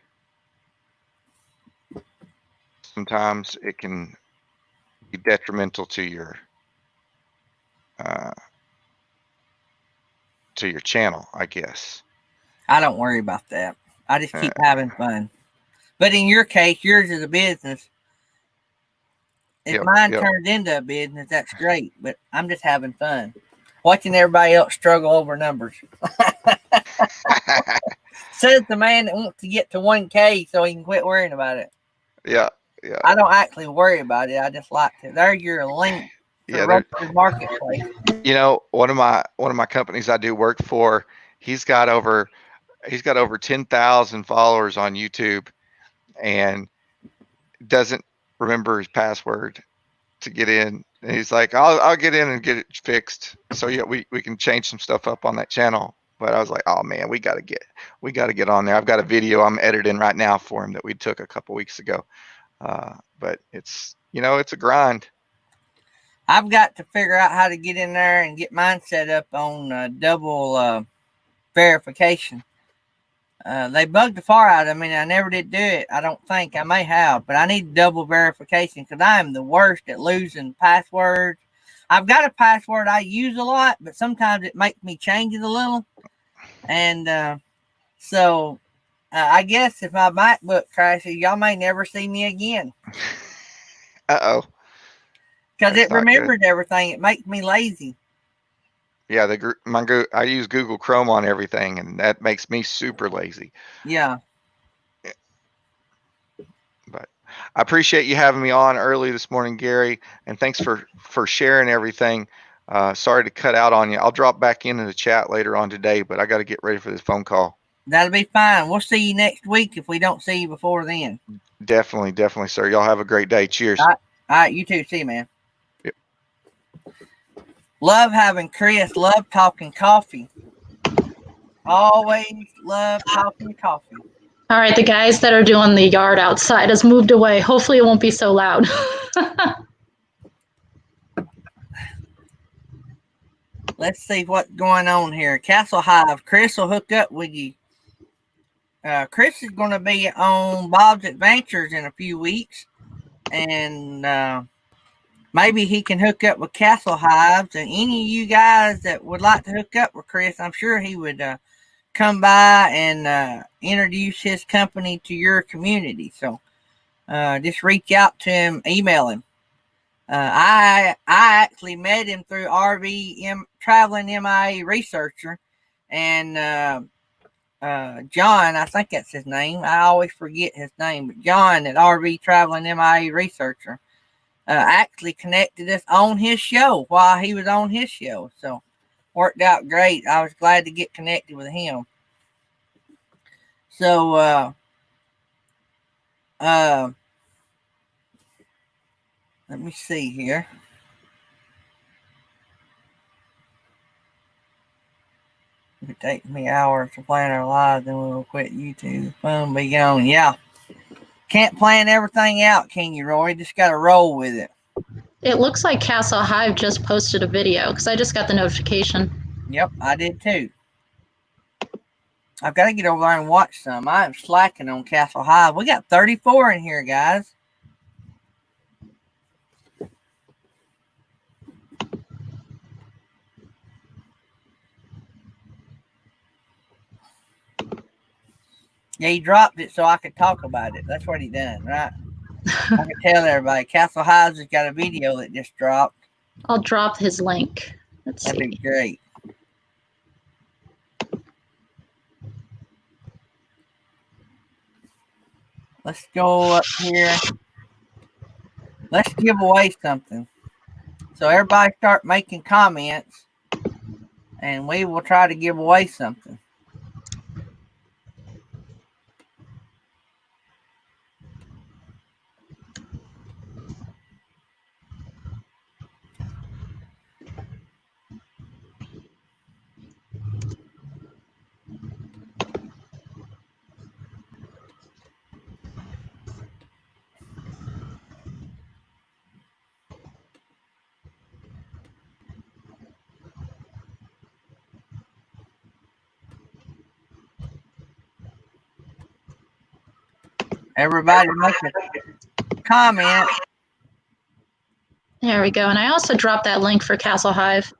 sometimes it can be detrimental to your channel, I guess. I don't worry about that. I just keep having fun. But in your case, yours is a business. If mine turns into a business, that's great. But I'm just having fun. Watching everybody else struggle over numbers. Says the man that wants to get to 1K so he can quit worrying about it. Yeah. I don't actually worry about it. I just like to. There's your link for Roasters Marketplace. You know, one of my companies I do work for, he's got over 10,000 followers on YouTube, and doesn't remember his password to get in. And he's like, I'll get in and get it fixed. So yeah, we can change some stuff up on that channel. But I was like, oh man, we gotta get on there. I've got a video I'm editing right now for him that we took a couple weeks ago. But it's a grind. I've got to figure out how to get in there and get mine set up on double verification. They bugged the far out of me, and I never did do it. I don't think. I may have, but I need double verification because I am the worst at losing passwords. I've got a password I use a lot, but sometimes it makes me change it a little. And so I guess if my MacBook crashes, y'all may never see me again. Uh-oh. Because it remembers everything. It makes me lazy. Yeah, I use Google Chrome on everything, and that makes me super lazy. Yeah. But I appreciate you having me on early this morning, Gary, and thanks for sharing everything. Sorry to cut out on you. I'll drop back into the chat later on today, but I got to get ready for this phone call. That'll be fine. We'll see you next week if we don't see you before then. Definitely, sir. Y'all have a great day. Cheers. All right, you too. See you, man. Yep. Love having Chris. Love talking coffee. Always love talking coffee. All right, the guys that are doing the yard outside has moved away. Hopefully it won't be so loud. Let's see what's going on here. Castle Hive. Chris will hook up with you. Chris is going to be on Bob's Adventures in a few weeks. And maybe he can hook up with Castle Hives. And any of you guys that would like to hook up with Chris, I'm sure he would come by and introduce his company to your community. So just reach out to him, email him. I actually met him through Traveling MIA Researcher, and John, I think that's his name. I always forget his name, but John at RV Traveling MIA Researcher actually connected us on his show while he was on his show. So worked out great. I was glad to get connected with him. So let me see here. If it takes me hours to plan our lives, then we'll quit YouTube. Fun be gone. Yeah. Can't plan everything out, can you, Roy? Just got to roll with it. It looks like Castle Hive just posted a video because I just got the notification. Yep, I did too. I've got to get over there and watch some. I am slacking on Castle Hive. We got 34 in here, guys. Yeah, he dropped it so I could talk about it. That's what he done, right? I can tell everybody. Castle Hives has got a video that just dropped. I'll drop his link. Let's see. That'd be great. Let's go up here. Let's give away something. So everybody start making comments, and we will try to give away something. Everybody make a comment. There we go. And I also dropped that link for Castle Hive.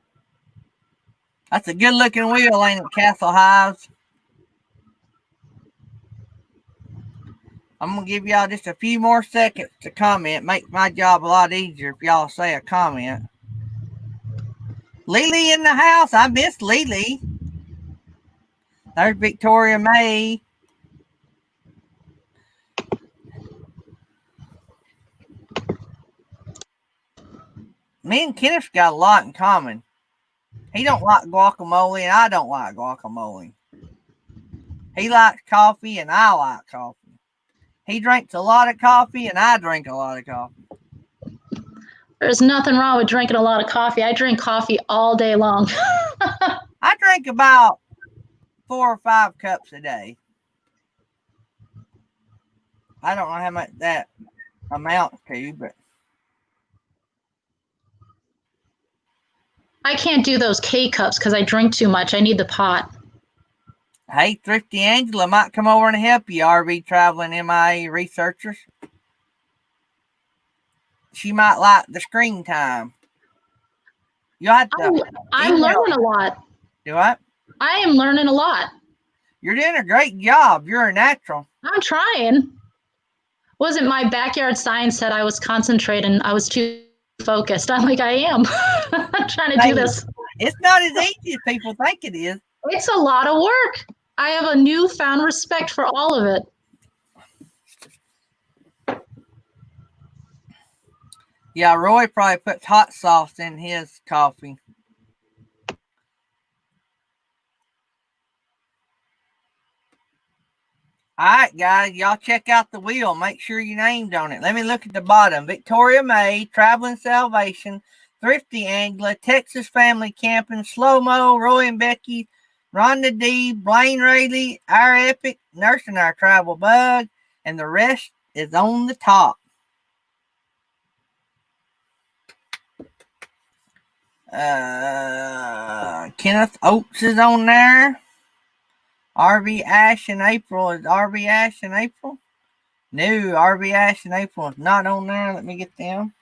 That's a good looking wheel, ain't it, Castle Hives? I'm going to give y'all just a few more seconds to comment. Make my job a lot easier if y'all say a comment. Lily in the house. I miss Lily. There's Victoria May. Me and Kenneth got a lot in common. He don't like guacamole, and I don't like guacamole. He likes coffee, and I like coffee. He drinks a lot of coffee, and I drink a lot of coffee. There's nothing wrong with drinking a lot of coffee. I drink coffee all day long. I drink about 4 or 5 cups a day. I don't know how much that amounts to, but I can't do those K-cups because I drink too much. I need the pot. hey, Thrifty Angela might come over and help you, RV traveling MIA researchers. She might like the screen time. You'll have to I'm learning a lot. Do what? I am learning a lot. You're doing a great job. You're a natural. I'm trying. Wasn't my backyard science said I was concentrating? I was too focused. I'm like, I am. I'm trying to do this. It's not as easy as people think it is. It's a lot of work. I have a newfound respect for all of it. Yeah, Roy probably puts hot sauce in his coffee. All right, guys, y'all check out the wheel. Make sure you named on it. Let me look at the bottom. Victoria May, Traveling Salvation, Thrifty Angler, Texas Family Camping, Slow Mo, Roy and Becky, Rhonda D, Blaine Rayleigh, Our Epic, Nursing Our Travel Bug, and the rest is on the top. Kenneth Oates is on there. RV Ash in April. Is RV Ash in April? No, RV Ash in April is not on there. Let me get them.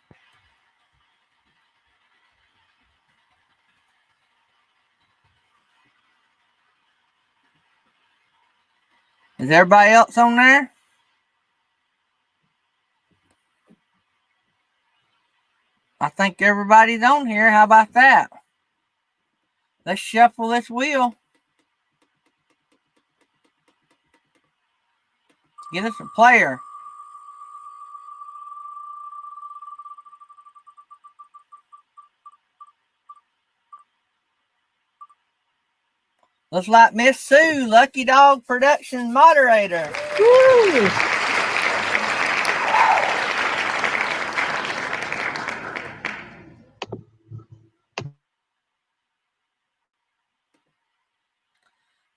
Is everybody else on there? I think everybody's on here. How about that? Let's shuffle this wheel. Get us a player. Looks like Miss Sue, Lucky Dog Productions moderator. Woo!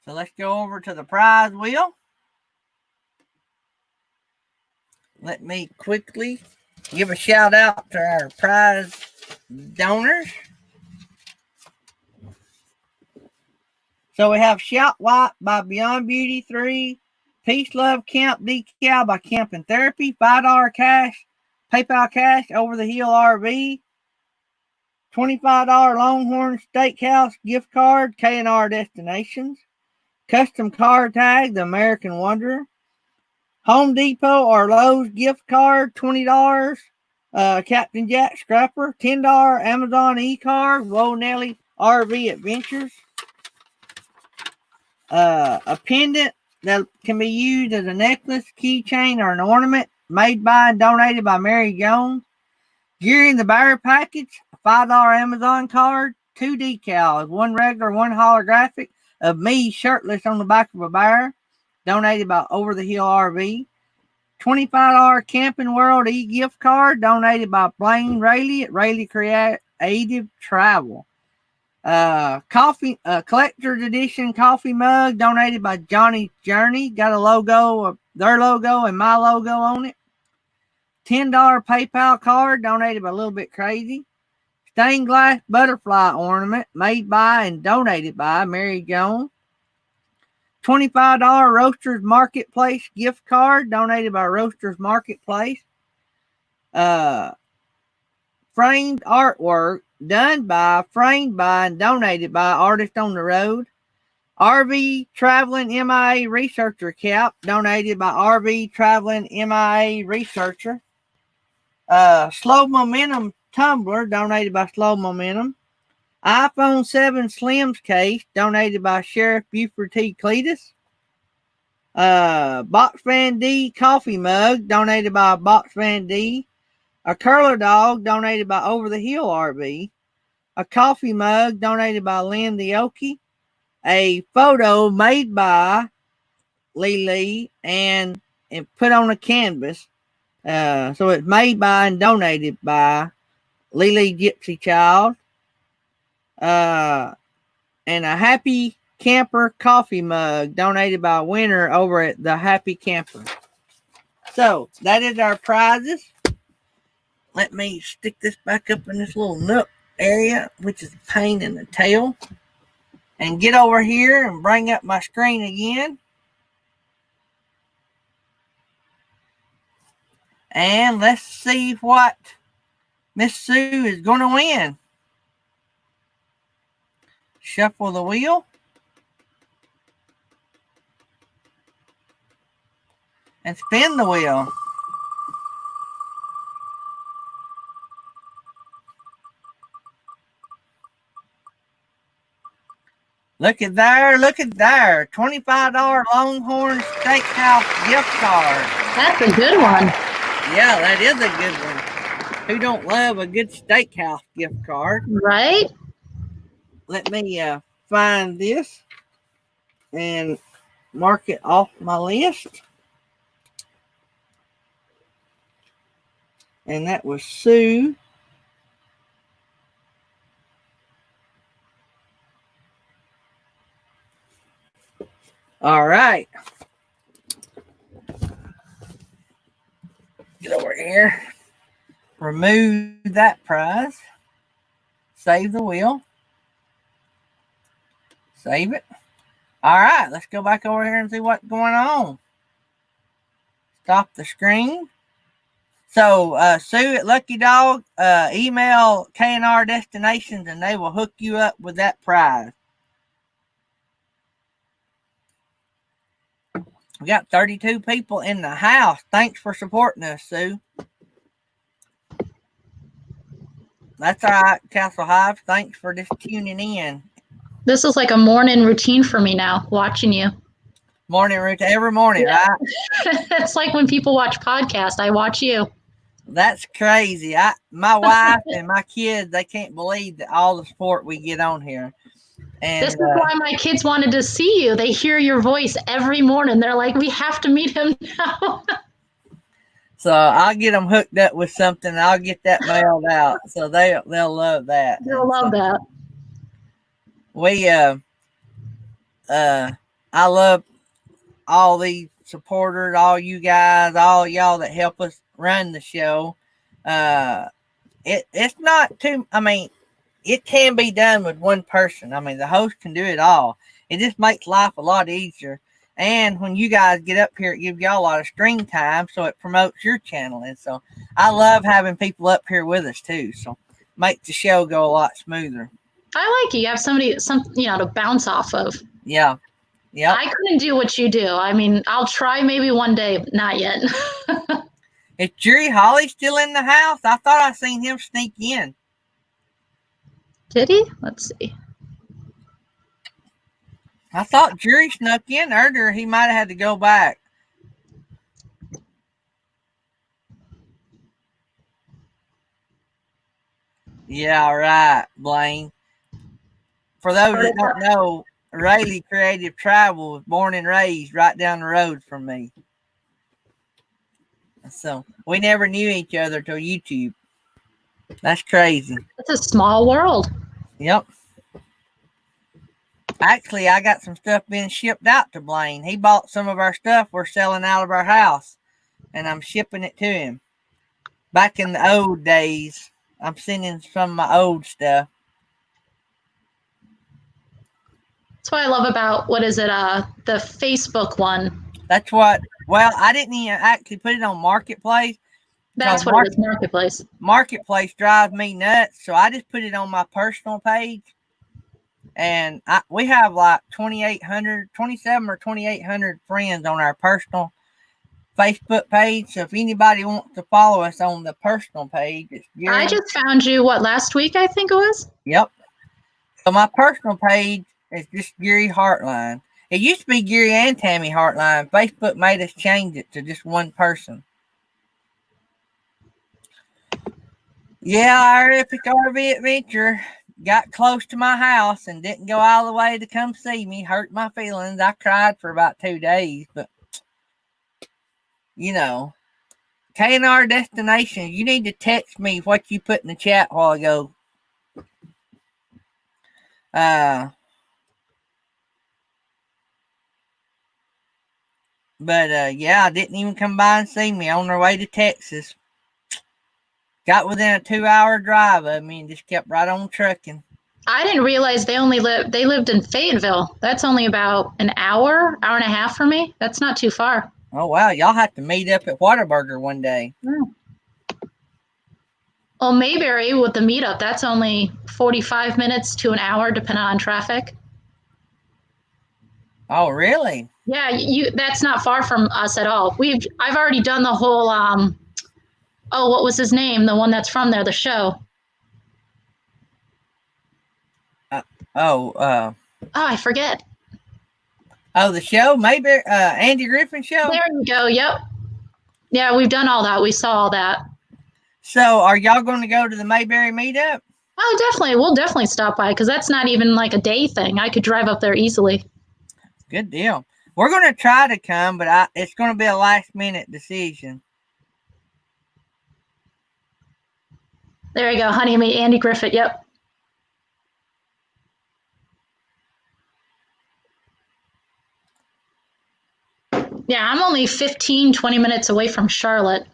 So let's go over to the prize wheel. Let me quickly give a shout out to our prize donors. So we have Shout White by Beyond Beauty 3, Peace Love Camp Decal by Camping Therapy, $5 cash, PayPal cash, Over the Hill RV, $25 Longhorn Steakhouse gift card, K&R Destinations, Custom Car Tag, The American Wanderer, Home Depot or Lowe's gift card, $20, Captain Jack Scrapper, $10 Amazon e-card, Whoa Nelly RV Adventures, a pendant that can be used as a necklace, keychain, or an ornament, made by and donated by Mary Jones. During the bear package, a $5 Amazon card, 2 decals, one regular, one holographic, of me shirtless on the back of a bear, donated by Over the Hill RV. $25 Camping World e-gift card, donated by Blaine Rayleigh at Rayleigh Creative Travel. Coffee, collector's edition coffee mug, donated by Johnny's Journey. Got a logo, their logo and my logo on it. $10 PayPal card, donated by A Little Bit Crazy. Stained glass butterfly ornament, made by and donated by Mary Jones. $25 Roasters Marketplace gift card, donated by Roasters Marketplace. Framed artwork, done by, framed by, and donated by Artist on the Road. RV Traveling MIA Researcher cap, donated by RV Traveling MIA Researcher. Slow Momentum tumbler, donated by Slow Momentum. iPhone 7 Slims case, donated by Sheriff Buford T. Cletus. Box Van D coffee mug, donated by Box Van D. A curler dog, donated by Over the Hill RV. A coffee mug, donated by Lynn the Okie. A photo made by Lee and put on a canvas. So it's made by and donated by Lily Gypsy Child. And a Happy Camper coffee mug, donated by a winner over at the Happy Camper. So that is our prizes. Let me stick this back up in this little nook area, which is a pain in the tail, and get over here and bring up my screen again. And let's see what Miss Sue is going to win. Shuffle the wheel. And spin the wheel. Look at there, look at there. $25 Longhorn Steakhouse gift card. That's a good one. Yeah, that is a good one. Who don't love a good steakhouse gift card? Right? Let me find this and mark it off my list. And that was Sue. All right. Get over here. Remove that prize. Save the wheel. Save it. All right. Let's go back over here and see what's going on. Stop the screen. So, Sue at Lucky Dog, email K&R Destinations and they will hook you up with that prize. We got 32 people in the house. Thanks for supporting us, Sue. That's all right, Castle Hive. Thanks for just tuning in. This is like a morning routine for me now, watching you. Morning routine, every morning, Yeah. right? It's like when people watch podcasts, I watch you. That's crazy. My wife and my kids, they can't believe that all the support we get on here. And this is why my kids wanted to see you. They hear your voice every morning. They're like, we have to meet him now. So I'll get them hooked up with something. I'll get that mailed out. So they'll love that. They'll love that. We I love all these supporters, all you guys, all y'all that help us run the show. It's not too, I mean, it can be done with one person. I mean, the host can do it all. It just makes life a lot easier. And when you guys get up here, it gives y'all a lot of screen time, so it promotes your channel. And so I love having people up here with us too. So makes the show go a lot smoother. I like it. You have somebody, to bounce off of. Yeah. Yeah. I couldn't do what you do. I mean, I'll try maybe one day, but not yet. Is Jerry Holly still in the house? I thought I seen him sneak in. Did he? Let's see. I thought Jury snuck in earlier. He might have had to go back. Yeah, right, Blaine. For those that don't know, Rayleigh Creative Travel was born and raised right down the road from me. So we never knew each other till YouTube. That's crazy. It's a small world. Yep. Actually, I got some stuff being shipped out to Blaine. He bought some of our stuff we're selling out of our house, and I'm shipping it to him. Back in the old days, I'm sending some of my old stuff. That's what I love about, what is it, the Facebook one. That's what, well, I didn't even actually put it on Marketplace. That's what it is, Marketplace. Marketplace drives me nuts, so I just put it on my personal page. And we have like 27 or 2,800 friends on our personal Facebook page. So if anybody wants to follow us on the personal page, it's Gary. I just found you, last week, I think it was? Yep. So my personal page is just Gary Heartline. It used to be Gary and Tammy Heartline. Facebook made us change it to just one person. Yeah, our epic RV adventure got close to my house and didn't go all the way to come see me. Hurt my feelings. I cried for about 2 days, but you know, K&R Destinations, you need to text me what you put in the chat a while ago. But yeah, I didn't even come by and see me on their way to Texas. Got within a 2-hour drive of me and just kept right on trucking. I didn't realize they lived in Fayetteville. That's only about an hour and a half for me. That's not too far. Oh, wow. Y'all have to meet up at Whataburger one day. Well, Mayberry with the meetup, that's only 45 minutes to an hour, depending on traffic. Oh, really? Yeah, that's not far from us at all. I've already done the whole, what was his name? The one that's from there, the show. I forget. Oh, the show? Maybe Andy Griffin show? There you go. Yep. Yeah, we've done all that. We saw all that. So are y'all going to go to the Mayberry meetup? Oh, definitely. We'll definitely stop by because that's not even like a day thing. I could drive up there easily. Good deal. We're going to try to come, but it's going to be a last minute decision. There you go, honey. Me, Andy Griffith. Yep. Yeah, I'm only 15, 20 minutes away from Charlotte.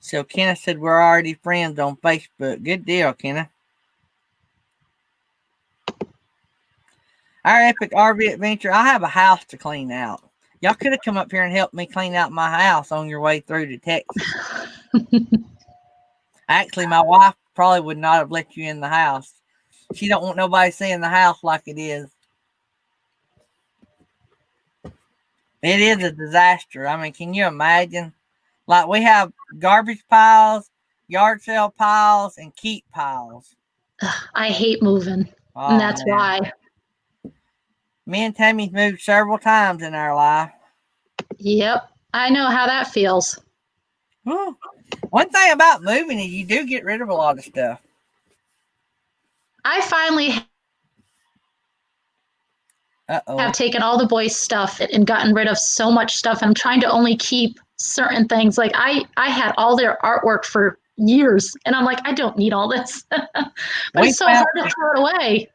So Kenneth said we're already friends on Facebook. Good deal, Kenneth. Our epic RV adventure. I have a house to clean out. Y'all could have come up here and helped me clean out my house on your way through to Texas. Actually, my wife probably would not have let you in the house. She don't want nobody seeing the house like it is. It is a disaster. I mean, can you imagine? Like, we have garbage piles, yard sale piles, and keep piles. I hate moving, and that's why. Me and Tammy's moved several times in our life. Yep, I know how that feels. Whew. One thing about moving is you do get rid of a lot of stuff. I finally have taken all the boys' stuff and gotten rid of so much stuff. I'm trying to only keep certain things. Like I had all their artwork for years, and I'm like, I don't need all this. But it's so hard to throw it away.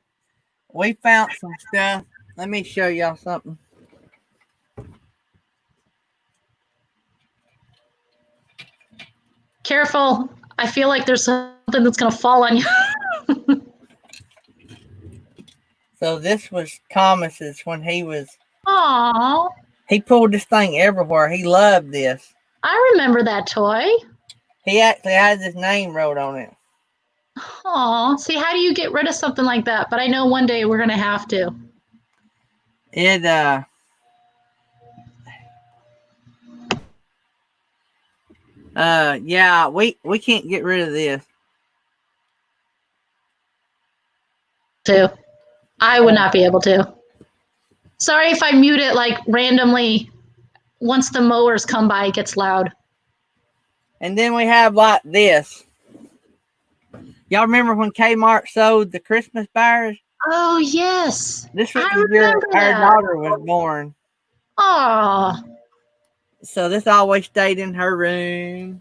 We found some stuff. Let me show y'all something. Careful. I feel like there's something that's going to fall on you. So this was Thomas's when he was... Aww. He pulled this thing everywhere. He loved this. I remember that toy. He actually has his name wrote on it. Aw. See, how do you get rid of something like that? But I know one day we're going to have to. Yeah, we can't get rid of this. I would not be able to. Sorry if I mute it like randomly. Once the mowers come by, it gets loud. And then we have like this. Y'all remember when Kmart sold the Christmas bears? Oh, yes. This was I the year remember our that. daughter was born. Oh, So this always stayed in her room.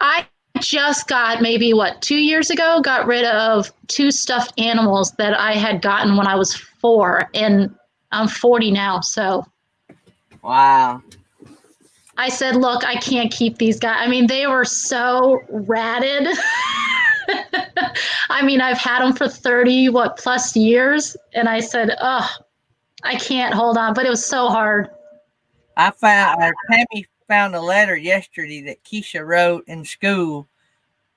I just got maybe 2 years ago, got rid of 2 stuffed animals that I had gotten when I was 4, and I'm 40 now. So Wow. I said, look, I can't keep these guys. I mean, they were so ratted. I mean, I've had them for 30 plus years, and I said, oh, I can't hold on. But it was so hard. Tammy found a letter yesterday that Keisha wrote in school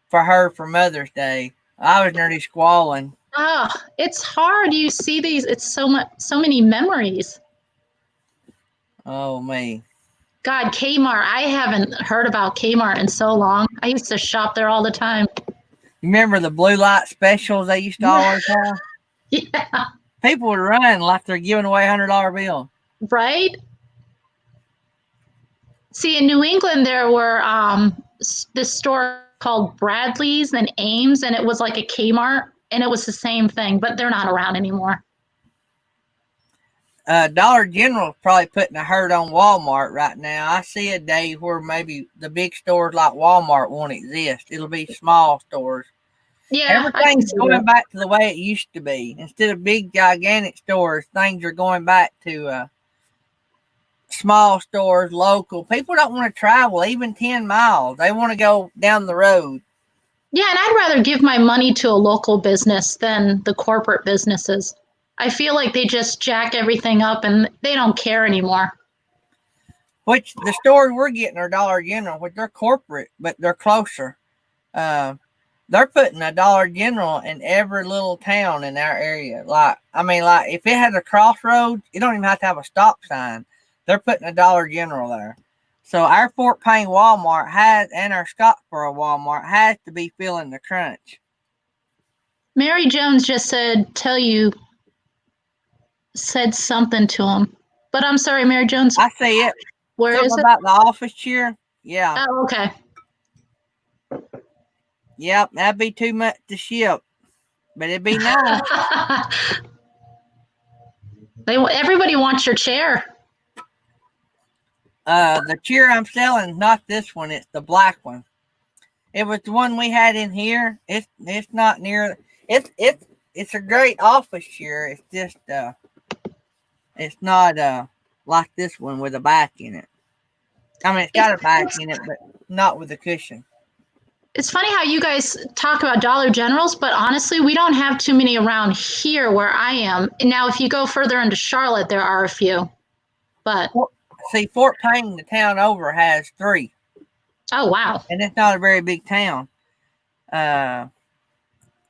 for her for Mother's Day. I was nearly squalling. Oh, it's hard. You see these. It's so many memories. Oh, me. God, Kmart. I haven't heard about Kmart in so long. I used to shop there all the time. You remember the blue light specials they used to always have? Yeah, People would run like they're giving away $100 bill. right? See, in New England, there were this store called Bradley's and Ames, and it was like a Kmart, and it was the same thing, but they're not around anymore. Dollar General is probably putting a hurt on Walmart right now. I see a day where maybe the big stores like Walmart won't exist. It'll be small stores. Yeah, I can Everything's see going that. back to the way it used to be. Instead of big, gigantic stores, things are going back to small stores, local. People don't want to travel even 10 miles. They want to go down the road. Yeah, and I'd rather give my money to a local business than the corporate businesses. I feel like they just jack everything up and they don't care anymore. Which the stores we're getting are Dollar General, which they're corporate, but they're closer. They're putting a Dollar General in every little town in our area. Like if it has a crossroads, you don't even have to have a stop sign. They're putting a Dollar General there. So our Fort Payne Walmart has, and our Scottsboro Walmart has to be feeling the crunch. Mary Jones just said something to him. But I'm sorry, Mary Jones, I see it. where Something is it? about the office chair. Yeah. Oh, okay. Yep. That'd be too much to ship, but it'd be nice. Everybody wants your chair. The chair I'm selling is not this one. It's the black one. It was the one we had in here. It's not near. It's a great office chair. It's just it's not like this one with a back in it. I mean, it's got a back in it, but not with a cushion. It's funny how you guys talk about Dollar Generals, but honestly, we don't have too many around here where I am. Now, if you go further into Charlotte, there are a few. But see, Fort Payne, the town over, has 3. Oh, wow. And it's not a very big town. And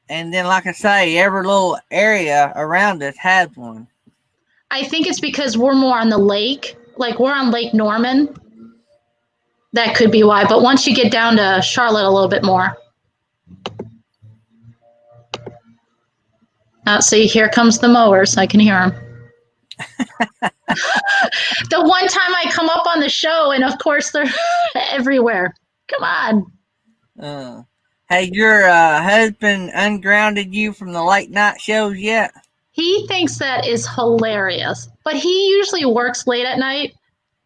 then, like I say, every little area around us has one. I think it's because we're more on the lake. Like, we're on Lake Norman. That could be why. But once you get down to Charlotte a little bit more. See, here comes the mowers. I can hear them. The one time I come up on the show, and of course, they're everywhere. Come on. Has your husband ungrounded you from the late night shows yet? He thinks that is hilarious. But he usually works late at night.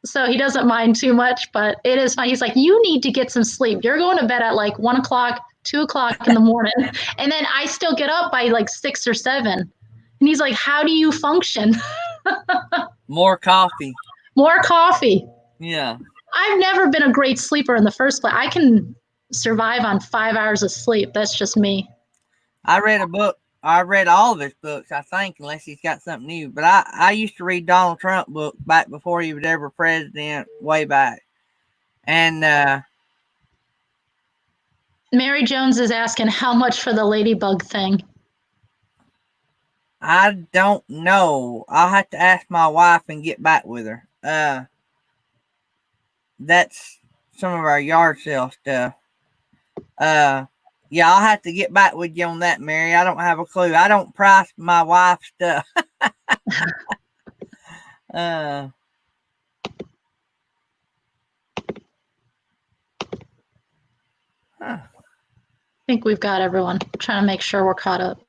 So he doesn't mind too much, but it is fun. He's like, you need to get some sleep. You're going to bed at like 1 o'clock, 2 o'clock in the morning. And then I still get up by like 6 or 7. And he's like, how do you function? More coffee. More coffee. Yeah. I've never been a great sleeper in the first place. I can survive on 5 hours of sleep. That's just me. I read a book. I read all of his books, I think, unless he's got something new. But I used to read Donald Trump books back before he was ever president, way back. And Mary Jones is asking how much for the ladybug thing. I don't know. I'll have to ask my wife and get back with her. That's some of our yard sale stuff. Yeah, I'll have to get back with you on that, Mary. I don't have a clue. I don't price my wife's stuff. uh, huh. I think we've got everyone. Trying to make sure we're caught up.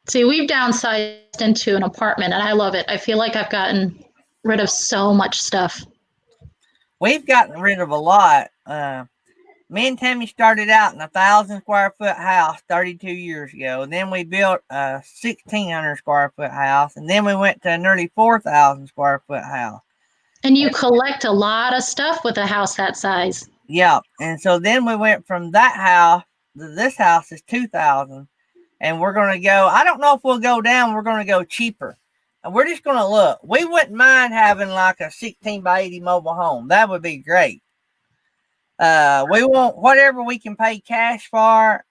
See, we've downsized into an apartment and I love it. I feel like I've gotten rid of so much stuff. We've gotten rid of a lot. Me and Tammy started out in a 1,000 square foot house 32 years ago. And then we built a 1,600 square foot house. And then we went to a nearly 4,000 square foot house. And you collect a lot of stuff with a house that size. Yeah. And so then we went from that house to this house is 2,000. And we're going to go, I don't know if we'll go down. We're going to go cheaper. And we're just going to look. We wouldn't mind having like a 16 by 80 mobile home. That would be great. We want whatever we can pay cash for.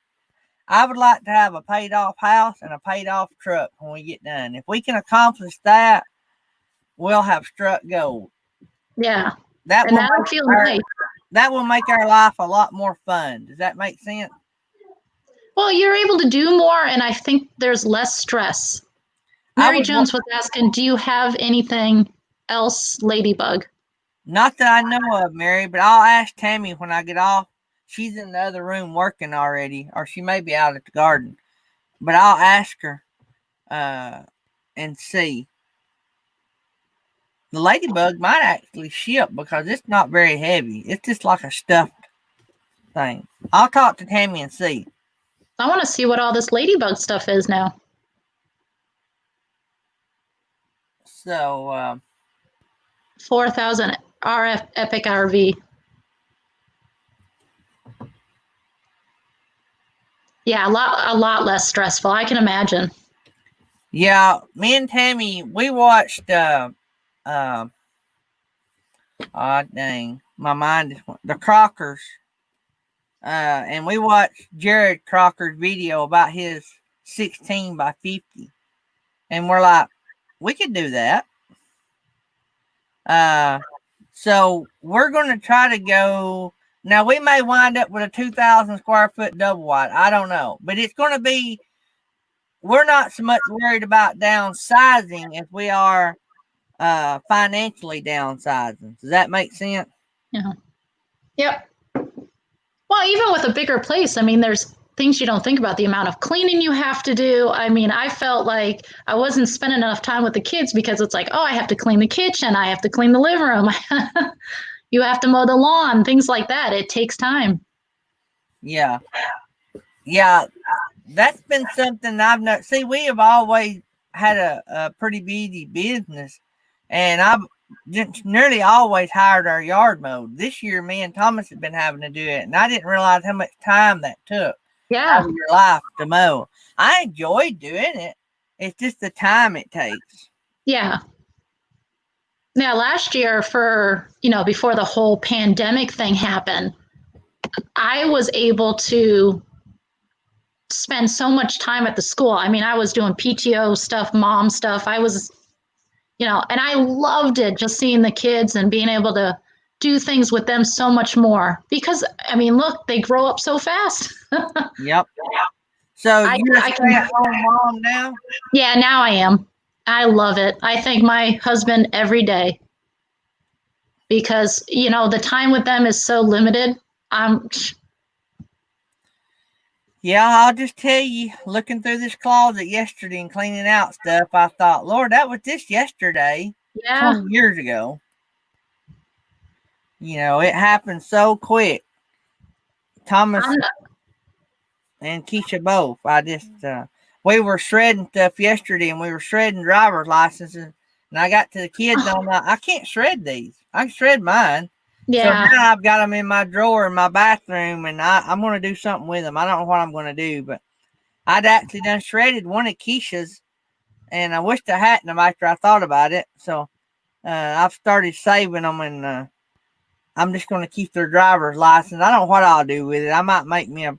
I would like to have a paid off house and a paid off truck when we get done. If we can accomplish that, we'll have struck gold. Yeah. That And will that'll feel nice. that will make our life a lot more fun. Does that make sense? Well, you're able to do more, and I think there's less stress. Mary Jones was asking, do you have anything else, Ladybug? Not that I know of, Mary, but I'll ask Tammy when I get off. She's in the other room working already, or she may be out at the garden. But I'll ask her and see. The Ladybug might actually ship because it's not very heavy. It's just like a stuffed thing. I'll talk to Tammy and see. I want to see what all this Ladybug stuff is now. So, 4,000 RF Epic RV. Yeah, a lot less stressful. I can imagine. yeah, me and Tammy, we watched, dang, my mind just went, the Crockers. And we watched Jared Crocker's video about his 16 by 50. And we're like, we could do that. So we're going to try to go. Now, we may wind up with a 2,000 square foot double wide. I don't know. But it's going to be, we're not so much worried about downsizing as we are financially downsizing. Does that make sense? Yeah. Yep. Well, even with a bigger place, I mean, there's things you don't think about, the amount of cleaning you have to do. I mean, I felt like I wasn't spending enough time with the kids because it's like, oh, I have to clean the kitchen. I have to clean the living room. You have to mow the lawn, things like that. It takes time. Yeah. Yeah. That's been something I've not. See, we have always had a pretty busy business, and I've just nearly always hired our yard mowed. This year, me and Thomas have been having to do it, and I didn't realize how much time that took out of your life to mow. I enjoy doing it. It's just the time it takes. Yeah. Now, last year before the whole pandemic thing happened, I was able to spend so much time at the school. I mean, I was doing PTO stuff, mom stuff. I was, and I loved it, just seeing the kids and being able to do things with them so much more because, I mean, look, they grow up so fast. Yep. So you're a stay-at-home mom now? Yeah, now I am. I love it. I thank my husband every day because, the time with them is so limited. Yeah, I'll just tell you, looking through this closet yesterday and cleaning out stuff, I thought, Lord, that was just yesterday, 20 years ago. It happened so quick. Thomas and Keisha both. We were shredding stuff yesterday, and we were shredding driver's licenses, and I got to the kids, and I'm like, I can't shred these. I can shred mine. Yeah. So now I've got them in my drawer in my bathroom, and I'm going to do something with them. I don't know what I'm going to do, but I'd actually done shredded one of Keisha's, and I wished I hadn't them after I thought about it. So I've started saving them, and I'm just going to keep their driver's license. I don't know what I'll do with it. I might make me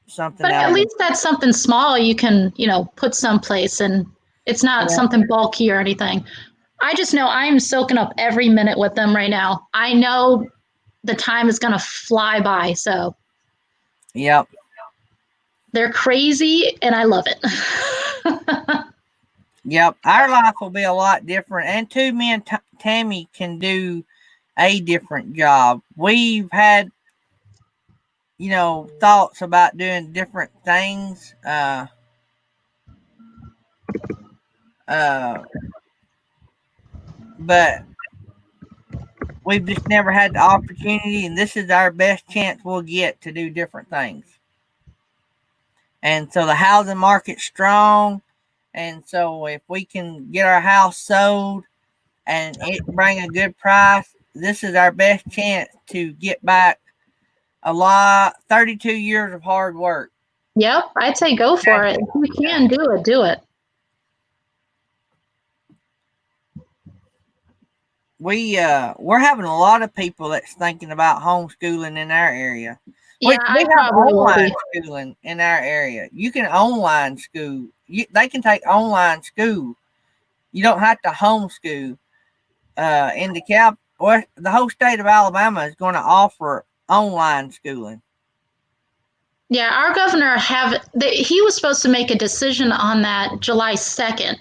something. But at least that's something small you can, put someplace and It's not something bulky or anything. I just know I'm soaking up every minute with them right now. I know the time is going to fly by. So Yep. they're crazy and I love it. Yep. Our life will be a lot different. And too, me and Tammy can do a different job. We've had, thoughts about doing different things. But we've just never had the opportunity, and this is our best chance we'll get to do different things. And so the housing market's strong, and so if we can get our house sold and it bring a good price, this is our best chance to get back 32 years of hard work. Yep, I'd say go for it. If you can do it, do it. We're having a lot of people that's thinking about homeschooling in our area. Yeah, We I have probably will online be. schooling in our area. You can online school. They can take online school. You don't have to homeschool. In the whole state of Alabama is going to offer online schooling. Yeah, our governor he was supposed to make a decision on that July 2nd.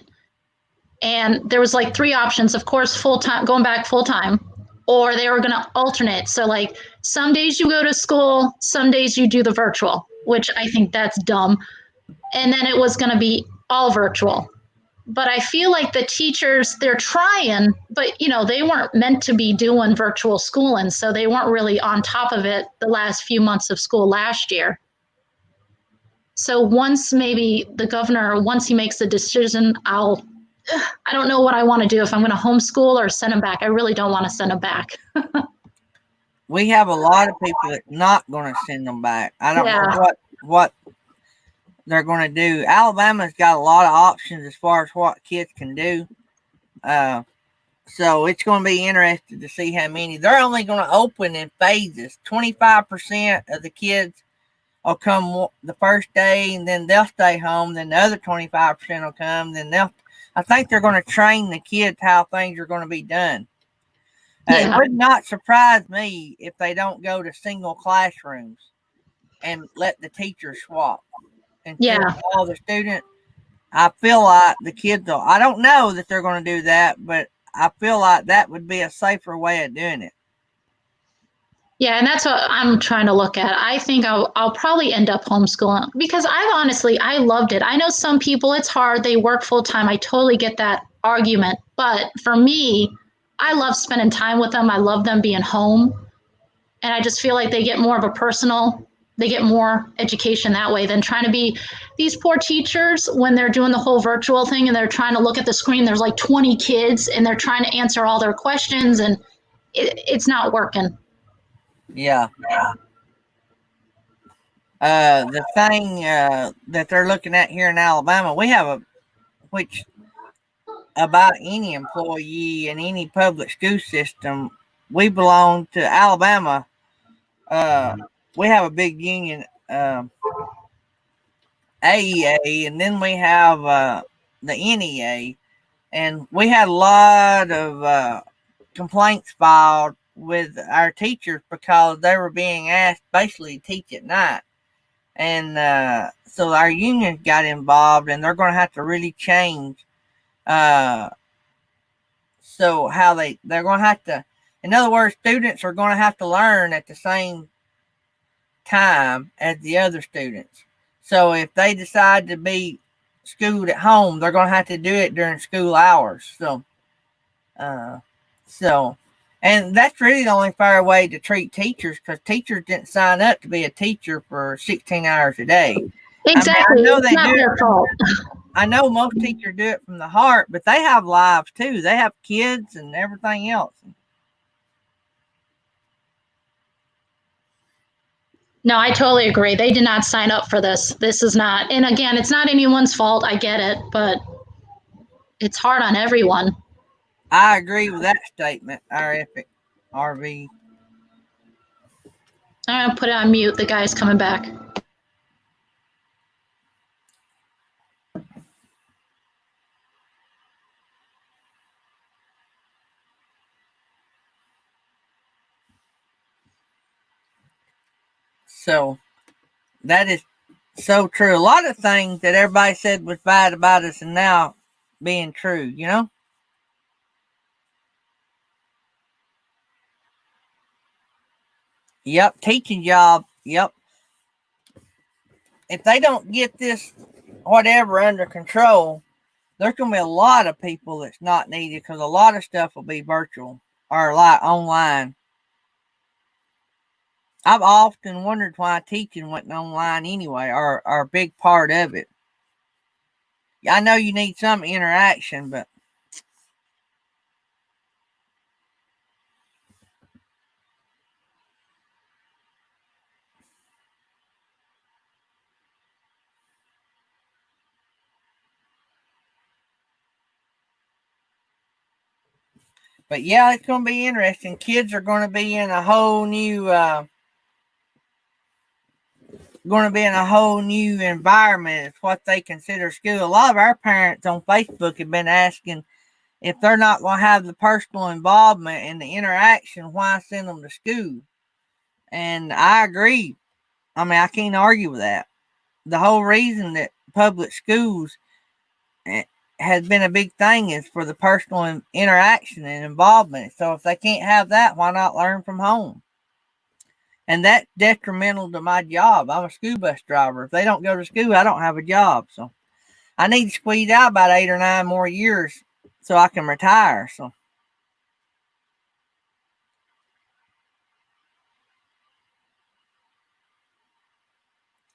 And there was like 3 options, of course, full-time, going back full-time, or they were going to alternate. So like some days you go to school, some days you do the virtual, which I think that's dumb. And then it was going to be all virtual. But I feel like the teachers, they're trying, but they weren't meant to be doing virtual schooling. So they weren't really on top of it the last few months of school last year. So once maybe the governor, once he makes the decision, I don't know what I want to do, if I'm going to homeschool or send them back. I really don't want to send them back. We have a lot of people that not going to send them back. I don't know what they're going to do. Alabama's got a lot of options as far as what kids can do. So it's going to be interesting to see how many. They're only going to open in phases. 25% of the kids will come the first day, and then they'll stay home. Then the other 25% will come. Then I think they're going to train the kids how things are going to be done. It would not surprise me if they don't go to single classrooms and let the teachers swap and all the students. I feel like the kids will. I don't know that they're going to do that, but I feel like that would be a safer way of doing it. Yeah, and that's what I'm trying to look at. I think I'll probably end up homeschooling because I loved it. I know some people, it's hard. They work full time. I totally get that argument. But for me, I love spending time with them. I love them being home. And I just feel like they get more education that way than trying to be these poor teachers when they're doing the whole virtual thing and they're trying to look at the screen. There's like 20 kids and they're trying to answer all their questions and it's not working. Yeah. The thing that they're looking at here in Alabama, we have which about any employee in any public school system, we belong to Alabama. We have a big union, AEA, and then we have the NEA, and we had a lot of complaints filed with our teachers because they were being asked basically to teach at night. And so our union got involved, and they're going to have to really change. So how they're going to have to, in other words, students are going to have to learn at the same time as the other students. So if they decide to be schooled at home, they're going to have to do it during school hours. And that's really the only fair way to treat teachers, because teachers didn't sign up to be a teacher for 16 hours a day. Exactly. It's not their fault. I know most teachers do it from the heart, but they have lives too. They have kids and everything else. No, I totally agree. They did not sign up for this. This is not, and again, it's not anyone's fault. I get it, but it's hard on everyone. I agree with that statement, RV. I'm going to put it on mute. The guy's coming back. So that is so true. A lot of things that everybody said was bad about us and now being true, you know? Yep, teaching job. Yep. If they don't get this whatever under control, there's going to be a lot of people that's not needed because a lot of stuff will be virtual or like online. I've often wondered why teaching went online anyway, or a big part of it. I know you need some interaction, but yeah, it's going to be interesting. Kids are going to be in a whole new environment. It's what they consider school. A lot of our parents on Facebook have been asking if they're not going to have the personal involvement and the interaction, why send them to school? And I agree. I mean, I can't argue with that. The whole reason that public schools has been a big thing is for the personal interaction and involvement. So if they can't have that, why not learn from home? And that's detrimental to my job. I'm a school bus driver. If they don't go to school, I don't have a job. So I need to squeeze out about 8 or 9 more years so I can retire. So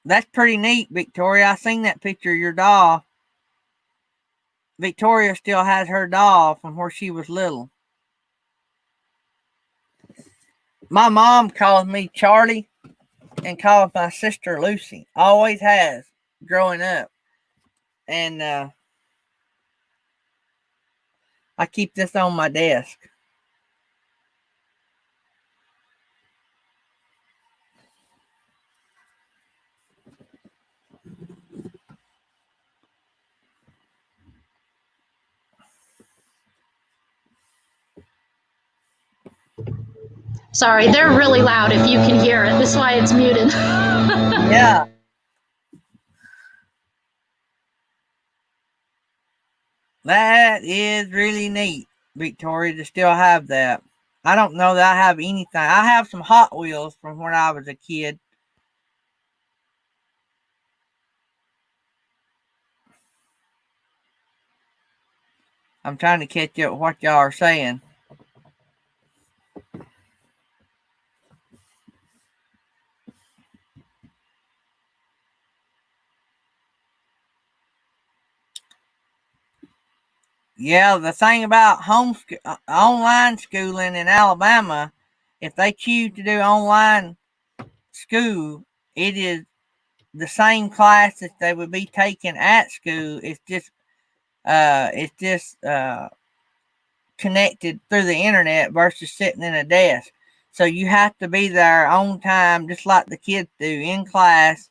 that's pretty neat, Victoria. I seen that picture of your doll. Victoria still has her doll from where she was little. My mom calls me Charlie and calls my sister Lucy. Always has growing up. And I keep this on my desk. Sorry, they're really loud if you can hear it. This is why it's muted. Yeah. That is really neat, Victoria, to still have that. I don't know that I have anything. I have some Hot Wheels from when I was a kid. I'm trying to catch up with what y'all are saying. Yeah, the thing about online schooling in Alabama, if they choose to do online school, it is the same class that they would be taking at school. It's just connected through the internet versus sitting in a desk. So you have to be there on time, just like the kids do in class,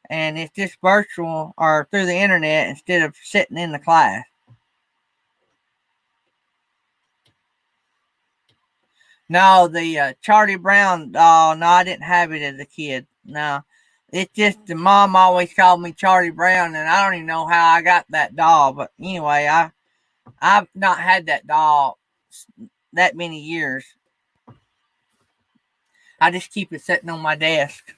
and it's just virtual or through the internet instead of sitting in the class. No, the Charlie Brown doll. No, I didn't have it as a kid. No, it's just the mom always called me Charlie Brown, and I don't even know how I got that doll. But anyway, I've not had that doll that many years. I just keep it sitting on my desk.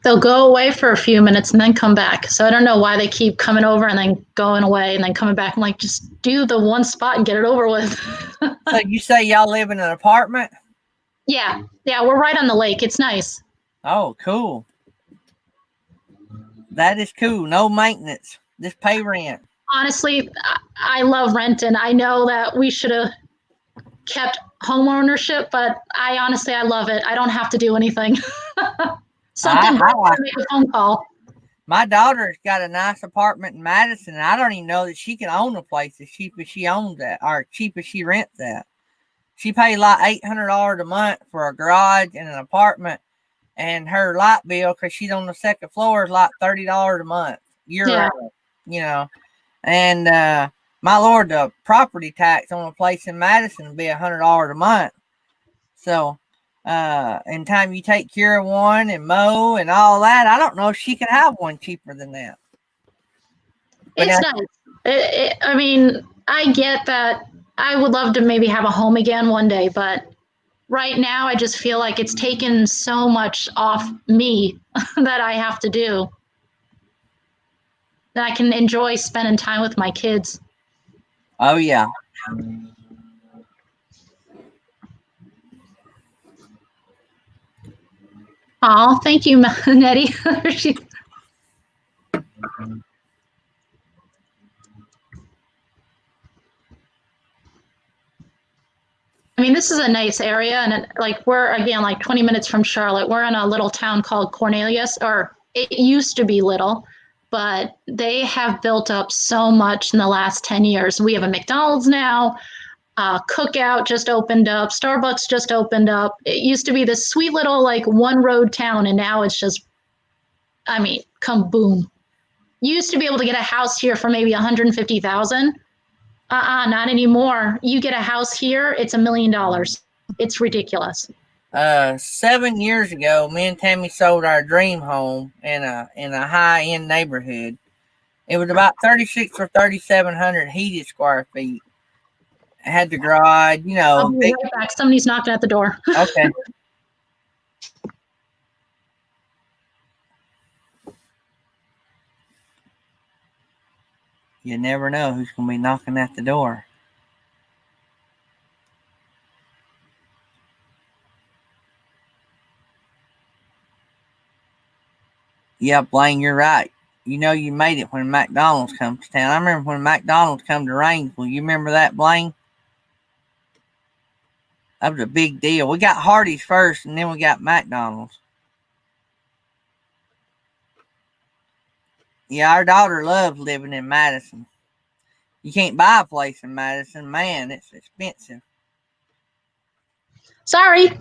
They'll go away for a few minutes and then come back. So I don't know why they keep coming over and then going away and then coming back. I'm like, just do the one spot and get it over with. So you say y'all live in an apartment? Yeah, we're right on the lake. It's nice. Oh, cool. That is cool. No maintenance. Just pay rent. Honestly, I love renting. I know that we should have kept home ownership, but I love it. I don't have to do anything. Something to make a phone call. My daughter's got a nice apartment in Madison, and I don't even know that she can own a place as cheap as she owns that, or cheap as she rents that. She paid like $800 a month for a garage and an apartment, and her light bill, because she's on the second floor, is like $30 a month. year Yeah. round, you know. And my lord, the property tax on a place in Madison would be $100 a month. So, in time you take care of one and mow and all that, I don't know if she could have one cheaper than that. But It's nice. I mean, I get that. I would love to maybe have a home again one day, but right now I just feel like it's taken so much off me that I have to do. That I can enjoy spending time with my kids. oh yeah. Oh, thank you, Nettie. I mean, this is a nice area, and like we're again like 20 minutes from Charlotte. We're in a little town called Cornelius, or it used to be little, but they have built up so much in the last 10 years. We have a McDonald's now. Cookout just opened up. Starbucks just opened up. It used to be this sweet little like one road town, and now it's just, I mean, come boom. You used to be able to get a house here for maybe 150,000. Not anymore. You get a house here, it's $1 million. It's ridiculous. 7 years ago, me and Tammy sold our dream home in a high end neighborhood. It was about 36 or 3,700 heated square feet. It had the garage, you I'll know. be right back. Somebody's knocking at the door. Okay. You never know who's going to be knocking at the door. Yeah, Blaine, you're right. You know you made it when McDonald's comes to town. I remember when McDonald's come to Rainsville. You remember that, Blaine? That was a big deal. We got Hardee's first, and then we got McDonald's. Yeah, our daughter loves living in Madison. You can't buy a place in Madison. Man, it's expensive. Sorry.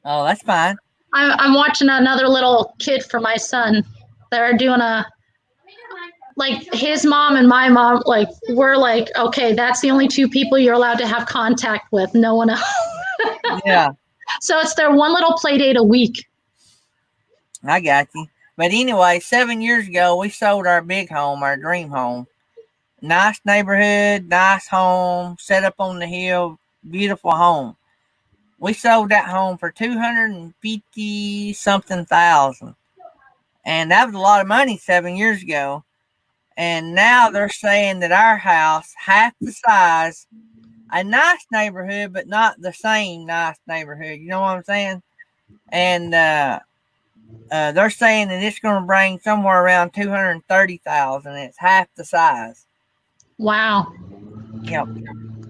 Oh, that's fine. I'm watching another little kid for my son. They're doing like his mom and my mom, like, we're like, okay, that's the only two people you're allowed to have contact with. No one else. Yeah. So it's their one little play date a week. I got you. But anyway, 7 years ago, we sold our big home, our dream home. Nice neighborhood, nice home, set up on the hill, beautiful home. We sold that home for 250 something thousand. And that was a lot of money 7 years ago. And now they're saying that our house, half the size, a nice neighborhood, but not the same nice neighborhood. You know what I'm saying? And they're saying that it's going to bring somewhere around 230,000. It's half the size. Wow. Yep.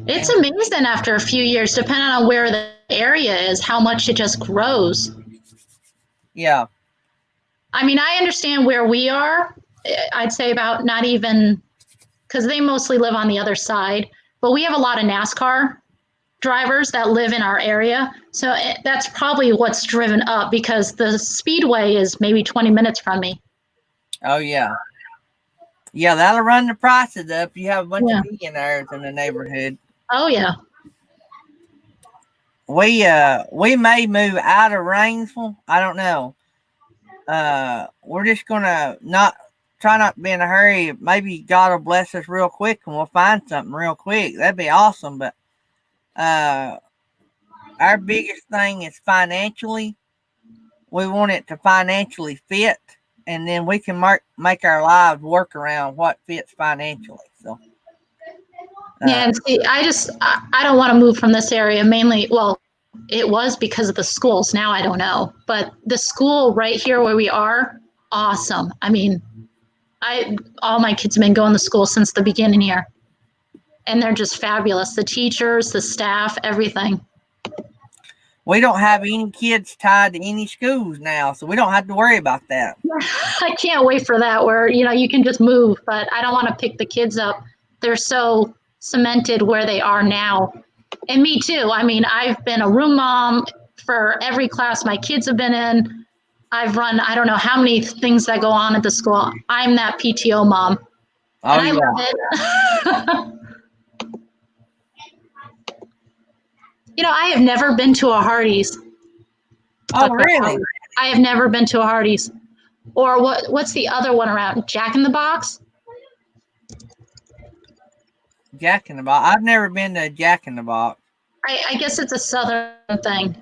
It's amazing after a few years, depending on where the area is, how much it just grows. Yeah. I mean, I understand where we are. I'd say about not even, because they mostly live on the other side, but we have a lot of NASCAR drivers that live in our area. So that's probably what's driven up, because the speedway is maybe 20 minutes from me. Oh, yeah. Yeah, that'll run the prices up. You have a bunch of millionaires in the neighborhood. Oh, yeah. We may move out of Rainsville. I don't know. We're just gonna try not to be in a hurry. Maybe God will bless us real quick and we'll find something real quick. That'd be awesome. But our biggest thing is financially. We want it to financially fit, and then we can make our lives work around what fits financially. So yeah, and see, I don't want to move from this area mainly. Well, it was because of the schools. Now I don't know, but the school right here where we are, awesome. I mean, all my kids have been going to school since the beginning here, and they're just fabulous. The teachers, the staff, everything. We don't have any kids tied to any schools now, so we don't have to worry about that. I can't wait for that, where you can just move, but I don't want to pick the kids up. They're so cemented where they are now. And me too. I mean, I've been a room mom for every class my kids have been in. I've run, I don't know how many things that go on at the school. I'm that PTO mom. Oh, And I yeah. love it. You know, I have never been to a Hardee's. Oh, really? I have never been to a Hardee's. Or what's the other one around? Jack in the Box? Jack in the Box. I've never been to Jack in the Box. I guess it's a southern thing.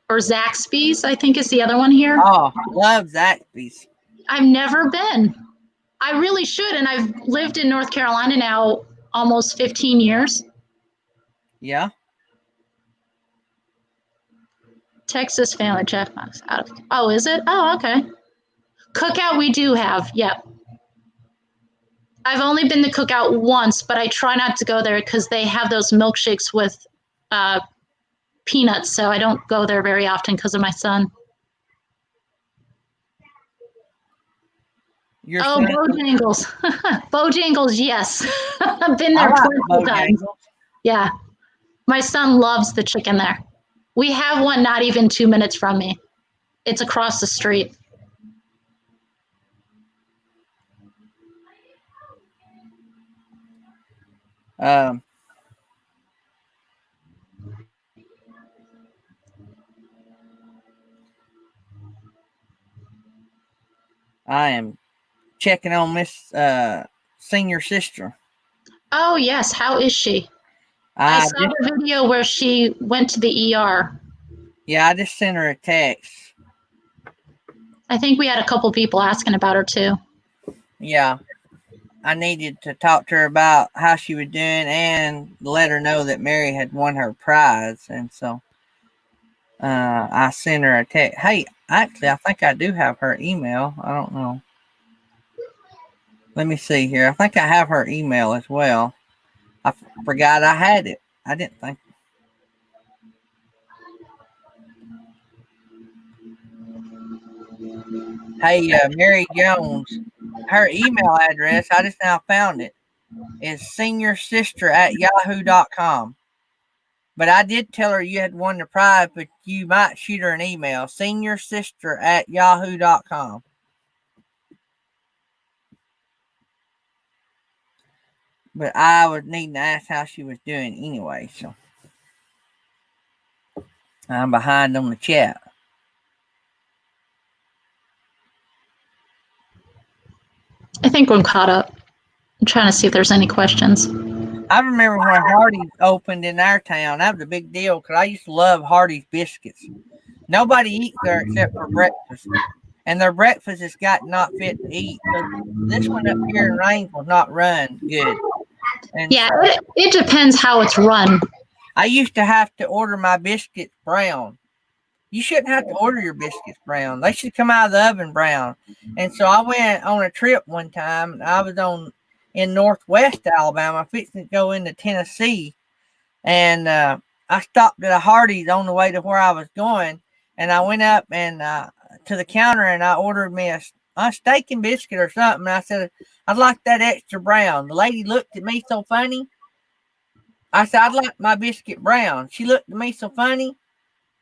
Or Zaxby's, I think is the other one here. Oh, love Zaxby's. I've never been. I really should, and I've lived in North Carolina now almost 15 years. Yeah. Texas Family Chef Box. Oh, is it? Oh, okay. Cookout we do have. Yep. I've only been to Cookout once, but I try not to go there because they have those milkshakes with peanuts, so I don't go there very often because of my son. Your Oh, son? Bojangles. Bojangles, yes. I've been there I like plenty of times. Bojangles. Yeah. My son loves the chicken there. We have one not even 2 minutes from me. It's across the street. I am checking on Miss senior sister. Oh, yes. How is she? I saw the video where she went to the ER. Yeah, I just sent her a text. I think we had a couple people asking about her too. Yeah. I needed to talk to her about how she was doing and let her know that Mary had won her prize. And so I sent her a text. Hey, actually, I think I do have her email. I don't know. Let me see here. I think I have her email as well. I forgot I had it. I didn't think. Hey, Mary Jones, her email address, I just now found it, is seniorsister@yahoo.com. But I did tell her you had won the prize, but you might shoot her an email, seniorsister@yahoo.com. But I was needing to ask how she was doing anyway, so I'm behind on the chat. I think I'm caught up. I'm trying to see if there's any questions. I remember when Hardee's opened in our town. That was a big deal because I used to love Hardee's biscuits. Nobody eats there except for breakfast. And their breakfast has got not fit to eat. So this one up here in Rains will not run good. And yeah, it depends how it's run. I used to have to order my biscuits brown. You shouldn't have to order your biscuits brown. They should come out of the oven brown. And so I went on a trip one time. And I was in northwest Alabama, fixing to go into Tennessee. And I stopped at a Hardee's on the way to where I was going. And I went up and to the counter and I ordered me a steak and biscuit or something. And I said, I'd like that extra brown. The lady looked at me so funny. I said, I'd like my biscuit brown. She looked at me so funny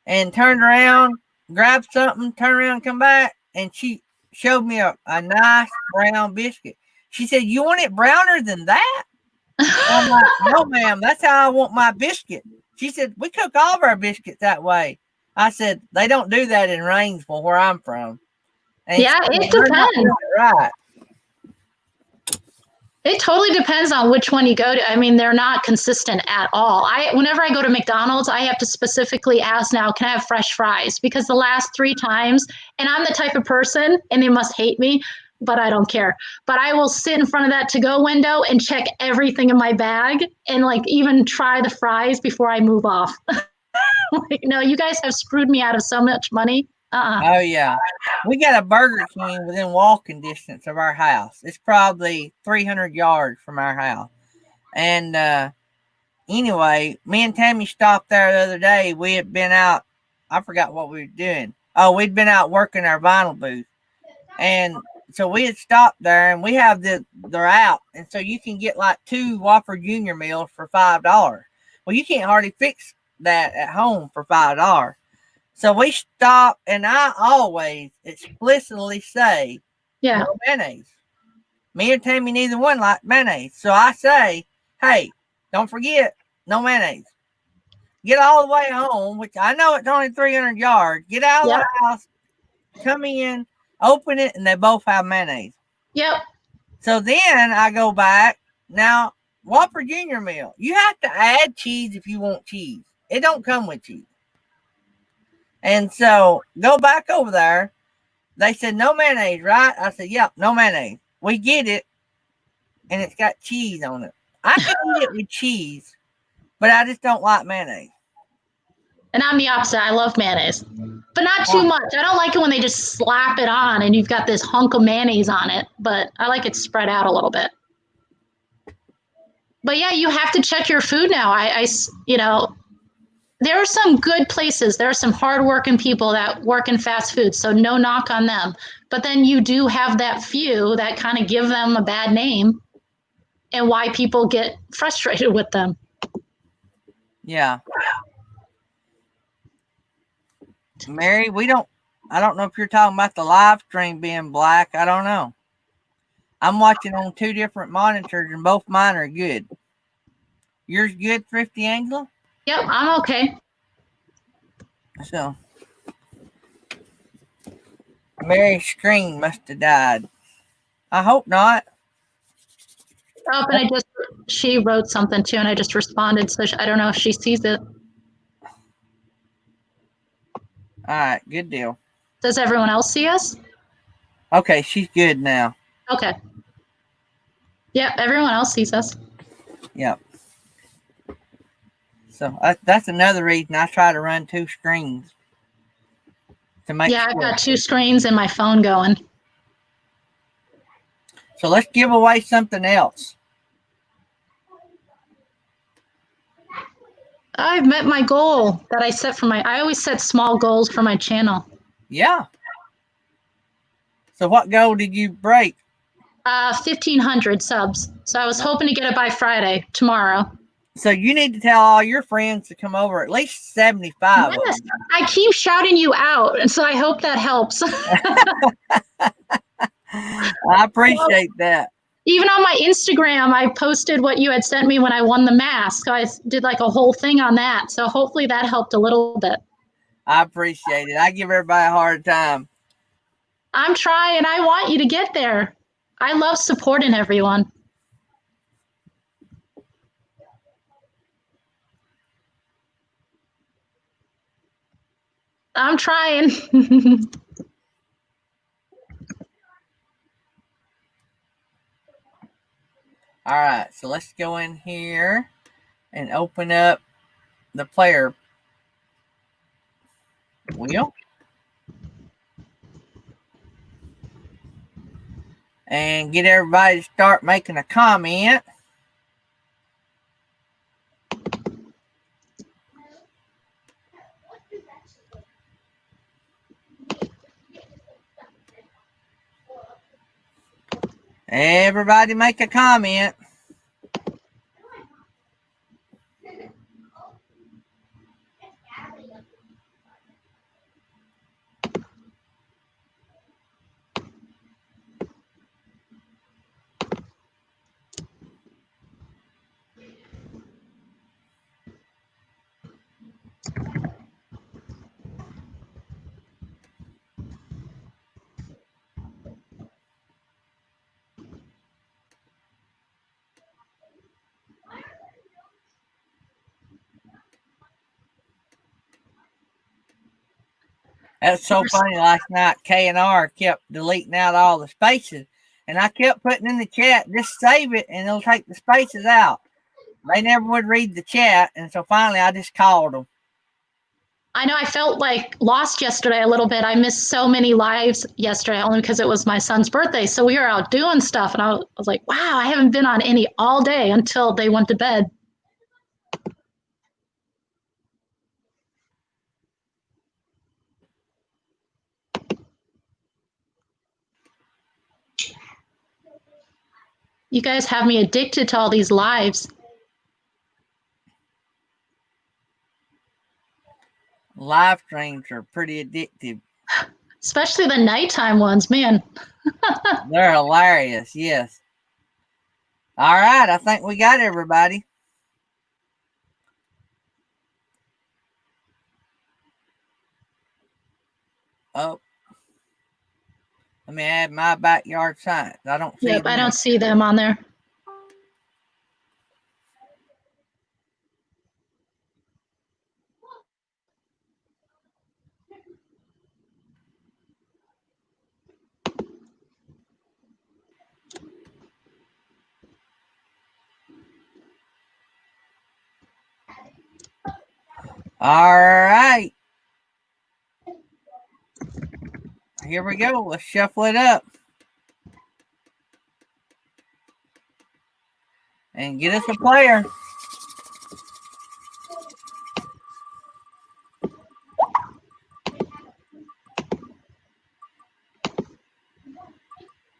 and turned around, grabbed something, turned around, come back, and she showed me a nice brown biscuit. She said, you want it browner than that? I'm like, no, ma'am, that's how I want my biscuit. She said, we cook all of our biscuits that way. I said, they don't do that in Rainsville, where I'm from. And yeah, said, it depends. Right. It totally depends on which one you go to. I mean, they're not consistent at all. Whenever I go to McDonald's, I have to specifically ask now, can I have fresh fries? Because the last 3 times, and I'm the type of person, and they must hate me, but I don't care. But I will sit in front of that to-go window and check everything in my bag and like even try the fries before I move off. Like, no, you guys have screwed me out of so much money. Oh, yeah. We got a Burger King within walking distance of our house. It's probably 300 yards from our house. And anyway, me and Tammy stopped there the other day. We had been out. I forgot what we were doing. Oh, we'd been out working our vinyl booth. And so we had stopped there, and we have they're out. And so you can get like 2 Whopper Junior meals for $5. Well, you can't hardly fix that at home for $5. So we stop, and I always explicitly say Yeah. no mayonnaise. Me and Tammy, neither one like mayonnaise. So I say, hey, don't forget, no mayonnaise. Get all the way home, which I know it's only 300 yards. Get out of Yep. the house, come in, open it, and they both have mayonnaise. Yep. So then I go back. Now, Whopper Junior meal, you have to add cheese if you want cheese. It don't come with cheese. And so go back over there. They said no mayonnaise, right? I said, yep, no mayonnaise. We get it, and it's got cheese on it. I can eat it with cheese, but I just don't like mayonnaise. And I'm the opposite. I love mayonnaise, but not too much. I don't like it when they just slap it on and you've got this hunk of mayonnaise on it, but I like it spread out a little bit. But yeah, you have to check your food now. You know, there are some good places. There are some hardworking people that work in fast food, so no knock on them. But then you do have that few that kind of give them a bad name and why people get frustrated with them. Yeah. Mary, I don't know if you're talking about the live stream being black. I don't know. I'm watching on 2 different monitors, and both mine are good. Yours good, Thrifty Angela? Yep, I'm okay. So, Mary's screen must have died. I hope not. Oh, and she wrote something too, and I just responded, so I don't know if she sees it. All right, good deal. Does everyone else see us? Okay, she's good now. Okay. Yeah, everyone else sees us. Yep. So that's another reason I try to run 2 screens to make Yeah, sure. I've got 2 screens and my phone going. So let's give away something else. I've met my goal that I set for I always set small goals for my channel. Yeah. So what goal did you break? 1,500 subs. So I was hoping to get it by Friday, tomorrow. So you need to tell all your friends to come over, at least 75 of Yes, them. I keep shouting you out, and so I hope that helps. I appreciate that. Even on my Instagram, I posted what you had sent me when I won the mask. I did like a whole thing on that. So hopefully that helped a little bit. I appreciate it. I give everybody a hard time. I'm trying. I want you to get there. I love supporting everyone. I'm trying. All right, so let's go in here and open up the player wheel. And get everybody to start making a comment. Everybody make a comment. That's so funny. Last night, K&R kept deleting out all the spaces. And I kept putting in the chat, just save it and it'll take the spaces out. They never would read the chat. And so finally, I just called them. I know I felt like lost yesterday a little bit. I missed so many lives yesterday only because it was my son's birthday. So we were out doing stuff. And I was like, wow, I haven't been on any all day until they went to bed. You guys have me addicted to all these lives. live streams are pretty addictive. Especially the nighttime ones, man. They're hilarious, yes. All right, I think we got everybody. Oh, let me add my backyard science. I don't see Yep, I them. don't see them on there. All right. Here we go. Let's shuffle it up. And get us a player.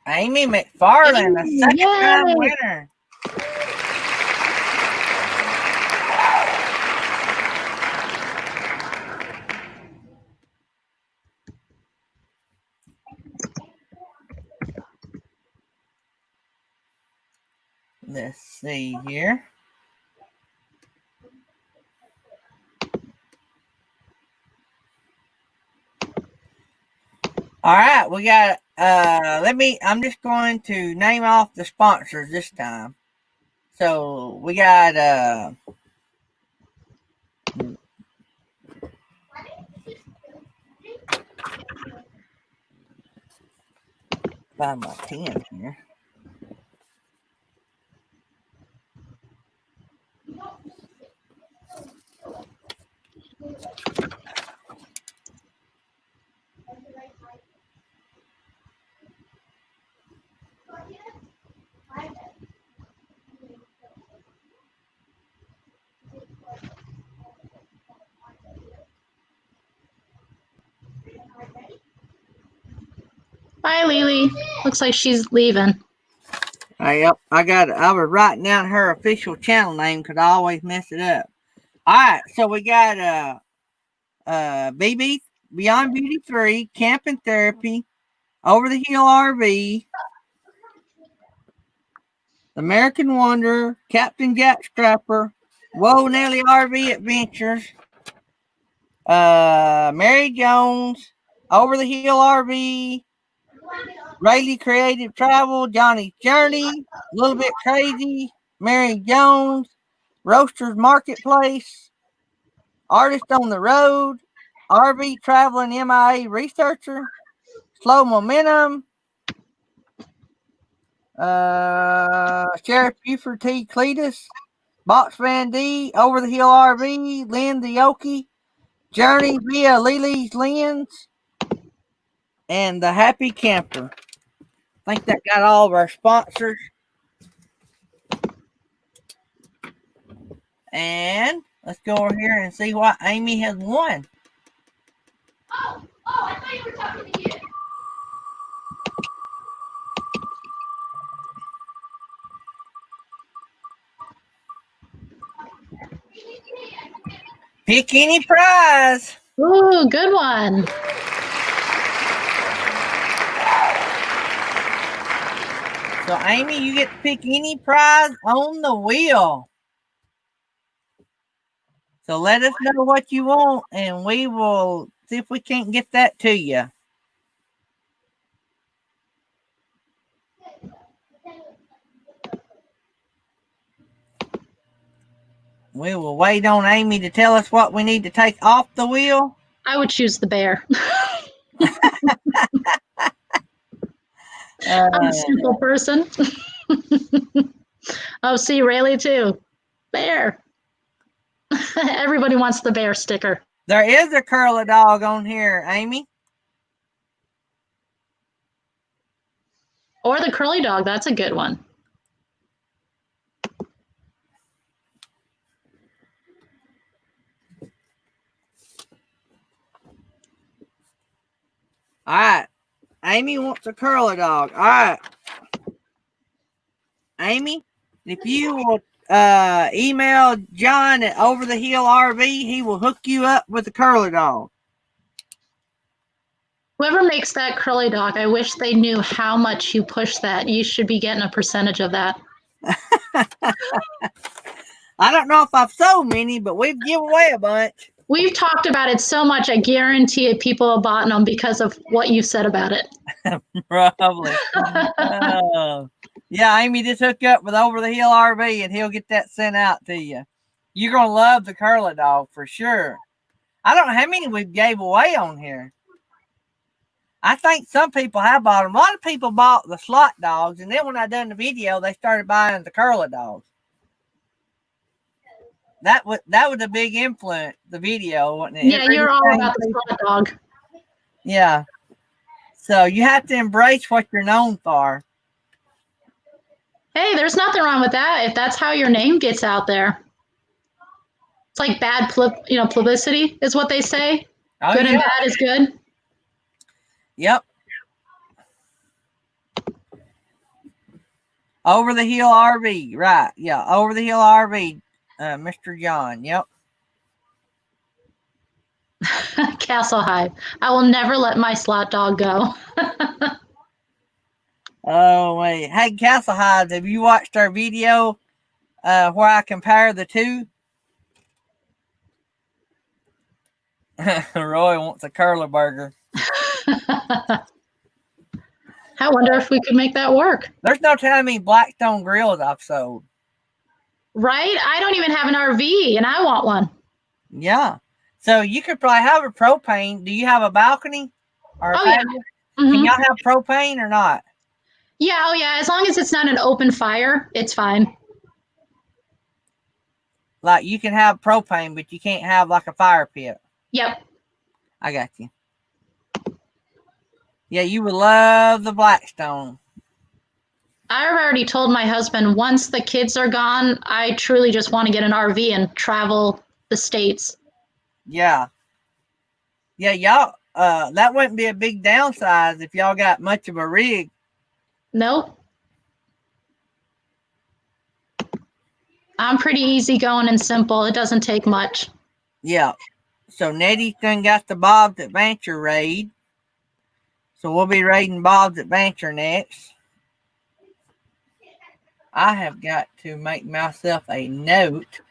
Amy McFarland, a second-time winner. Let's see here. All right, we got I'm just going to name off the sponsors this time. So we got find my pen here. Bye, Lily. Looks like she's leaving. Yep, I was writing down her official channel name because I always mess it up. All right, so we got BB Beyond Beauty 3, Camping Therapy, Over the Hill RV, American Wonder, Captain Jack Strapper, Whoa Nelly RV Adventures, Mary Jones, Over the Hill RV, Rayleigh Creative Travel, Johnny's Journey, A Little Bit Crazy, Mary Jones, Roasters Marketplace, Artist on the Road, RV Traveling MIA Researcher, Slow Momentum, Sheriff Buford T. Cletus, Box Van D, Over the Hill RV, Lynn the Okie, Journey via Lily's Lens, and The Happy Camper. I think that got all of our sponsors. And let's go over here and see what Amy has won. Oh, I thought you were talking to you. Pick any prize. Ooh, good one. So, Amy, you get to pick any prize on the wheel. So let us know what you want, and we will see if we can't get that to you. We will wait on Amy to tell us what we need to take off the wheel. I would choose the bear. I'm a simple person. Oh, see, Rayleigh too. Bear. Everybody wants the bear sticker. There is a curly dog on here, Amy. Or the curly dog. That's a good one. All right. Amy wants a curly dog. All right. Amy, if you will email John at Over the Hill RV. He will hook you up with a curly dog. Whoever makes that curly dog, I wish they knew how much you push that. You should be getting a percentage of that. I don't know if I've sold many, but we've given away a bunch. We've talked about it so much. I guarantee it, people have bought them because of what you said about it. Probably. Yeah, Amy, just hook up with Over the Hill RV and he'll get that sent out to you. You're going to love the curly dog for sure. I don't know how many we've gave away on here. I think some people have bought them. A lot of people bought the slot dogs, and then when I done the video, they started buying the curly dogs. That was a big influence, the video, wasn't it? Yeah, you're all about the slot dog. Yeah. So you have to embrace what you're known for. Hey, there's nothing wrong with that if that's how your name gets out there. It's like bad publicity is what they say. Oh, good yeah. and bad is good. Yep. Over the Hill RV, right? Yeah, Over the Hill RV, Mr. John. Yep. Castle Hive. I will never let my slot dog go. Oh wait, hey Castle Hives, have you watched our video where I compare the two? Roy wants a curler burger. I wonder if we could make that work. There's no telling me Blackstone grills I've sold. Right? I don't even have an RV and I want one. Yeah. So you could probably have a propane. Do you have a balcony? Or Oh, yeah. Mm-hmm. Can y'all have propane or not? Yeah, oh yeah. As long as it's not an open fire, it's fine. Like you can have propane, but you can't have like a fire pit. Yep. I got you. Yeah, you would love the Blackstone. I've already told my husband once the kids are gone, I truly just want to get an RV and travel the states. Yeah. Yeah, y'all, that wouldn't be a big downside if y'all got much of a rig. Nope. I'm pretty easygoing and simple. It doesn't take much. Yeah. So Nettie's done got the Bob's Adventure raid. So we'll be raiding Bob's Adventure next. I have got to make myself a note.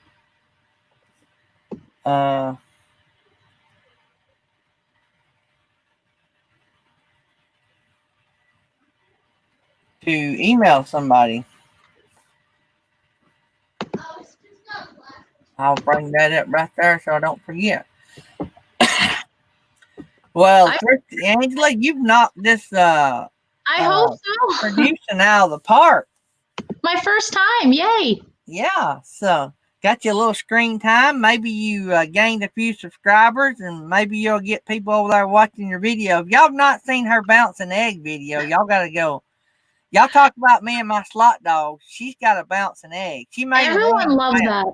To email somebody. I'll bring that up right there so I don't forget. Well, Angela, you've knocked this I hope so. producing out of the park. My first time. Yay. Yeah. So got you a little screen time. Maybe you gained a few subscribers and maybe you'll get people over there watching your video. If y'all have not seen her bouncing egg video, y'all got to go. Y'all talk about me and my slot dog. She's got a bouncing egg. She made Everyone loves that.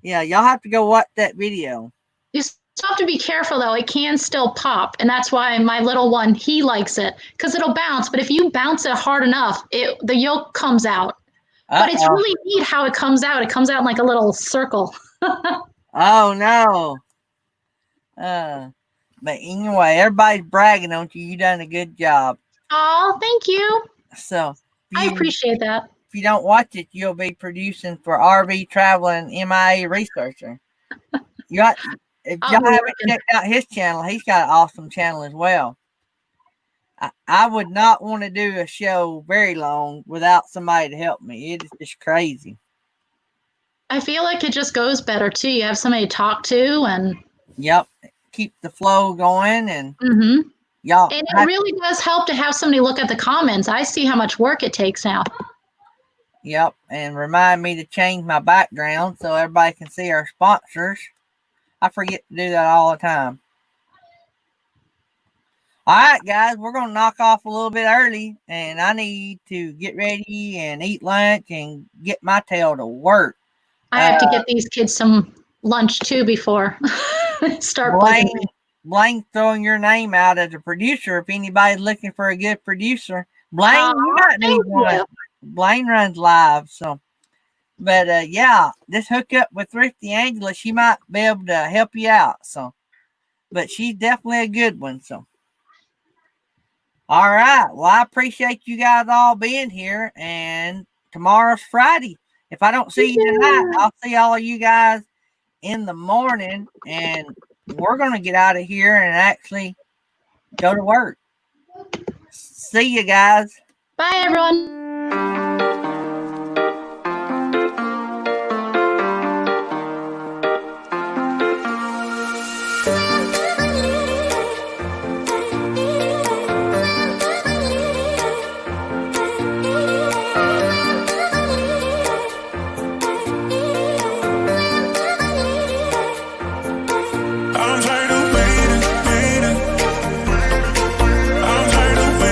Yeah, y'all have to go watch that video. You still have to be careful though. It can still pop, and that's why my little one, he likes it because it'll bounce. But if you bounce it hard enough, the yolk comes out. But it's really neat how it comes out. It comes out in like a little circle. Oh no. But anyway, everybody's bragging on you. You done a good job. Oh, thank you. So I appreciate that. If you don't watch it, you'll be producing for RV Traveling MIA Researcher. If y'all haven't checked out his channel, he's got an awesome channel as well. I would not want to do a show very long without somebody to help me. It is just crazy. I feel like it just goes better too. You have somebody to talk to, and yep, keep the flow going, and y'all. And it really does help to have somebody look at the comments. I see how much work it takes now. Yep, and remind me to change my background so everybody can see our sponsors. I forget to do that all the time. All right, guys, we're going to knock off a little bit early, and I need to get ready and eat lunch and get my tail to work. I have to get these kids some lunch, too, before start Blaine throwing your name out as a producer. If anybody's looking for a good producer, Blaine, you might need one. Blaine runs live, so But yeah, just hook up with Thrifty Angela. She might be able to help you out. So, but she's definitely a good one. So, all right. Well, I appreciate you guys all being here. And tomorrow's Friday. If I don't see you tonight, I'll see all of you guys in the morning. And we're going to get out of here and actually go to work. See you guys. Bye, everyone.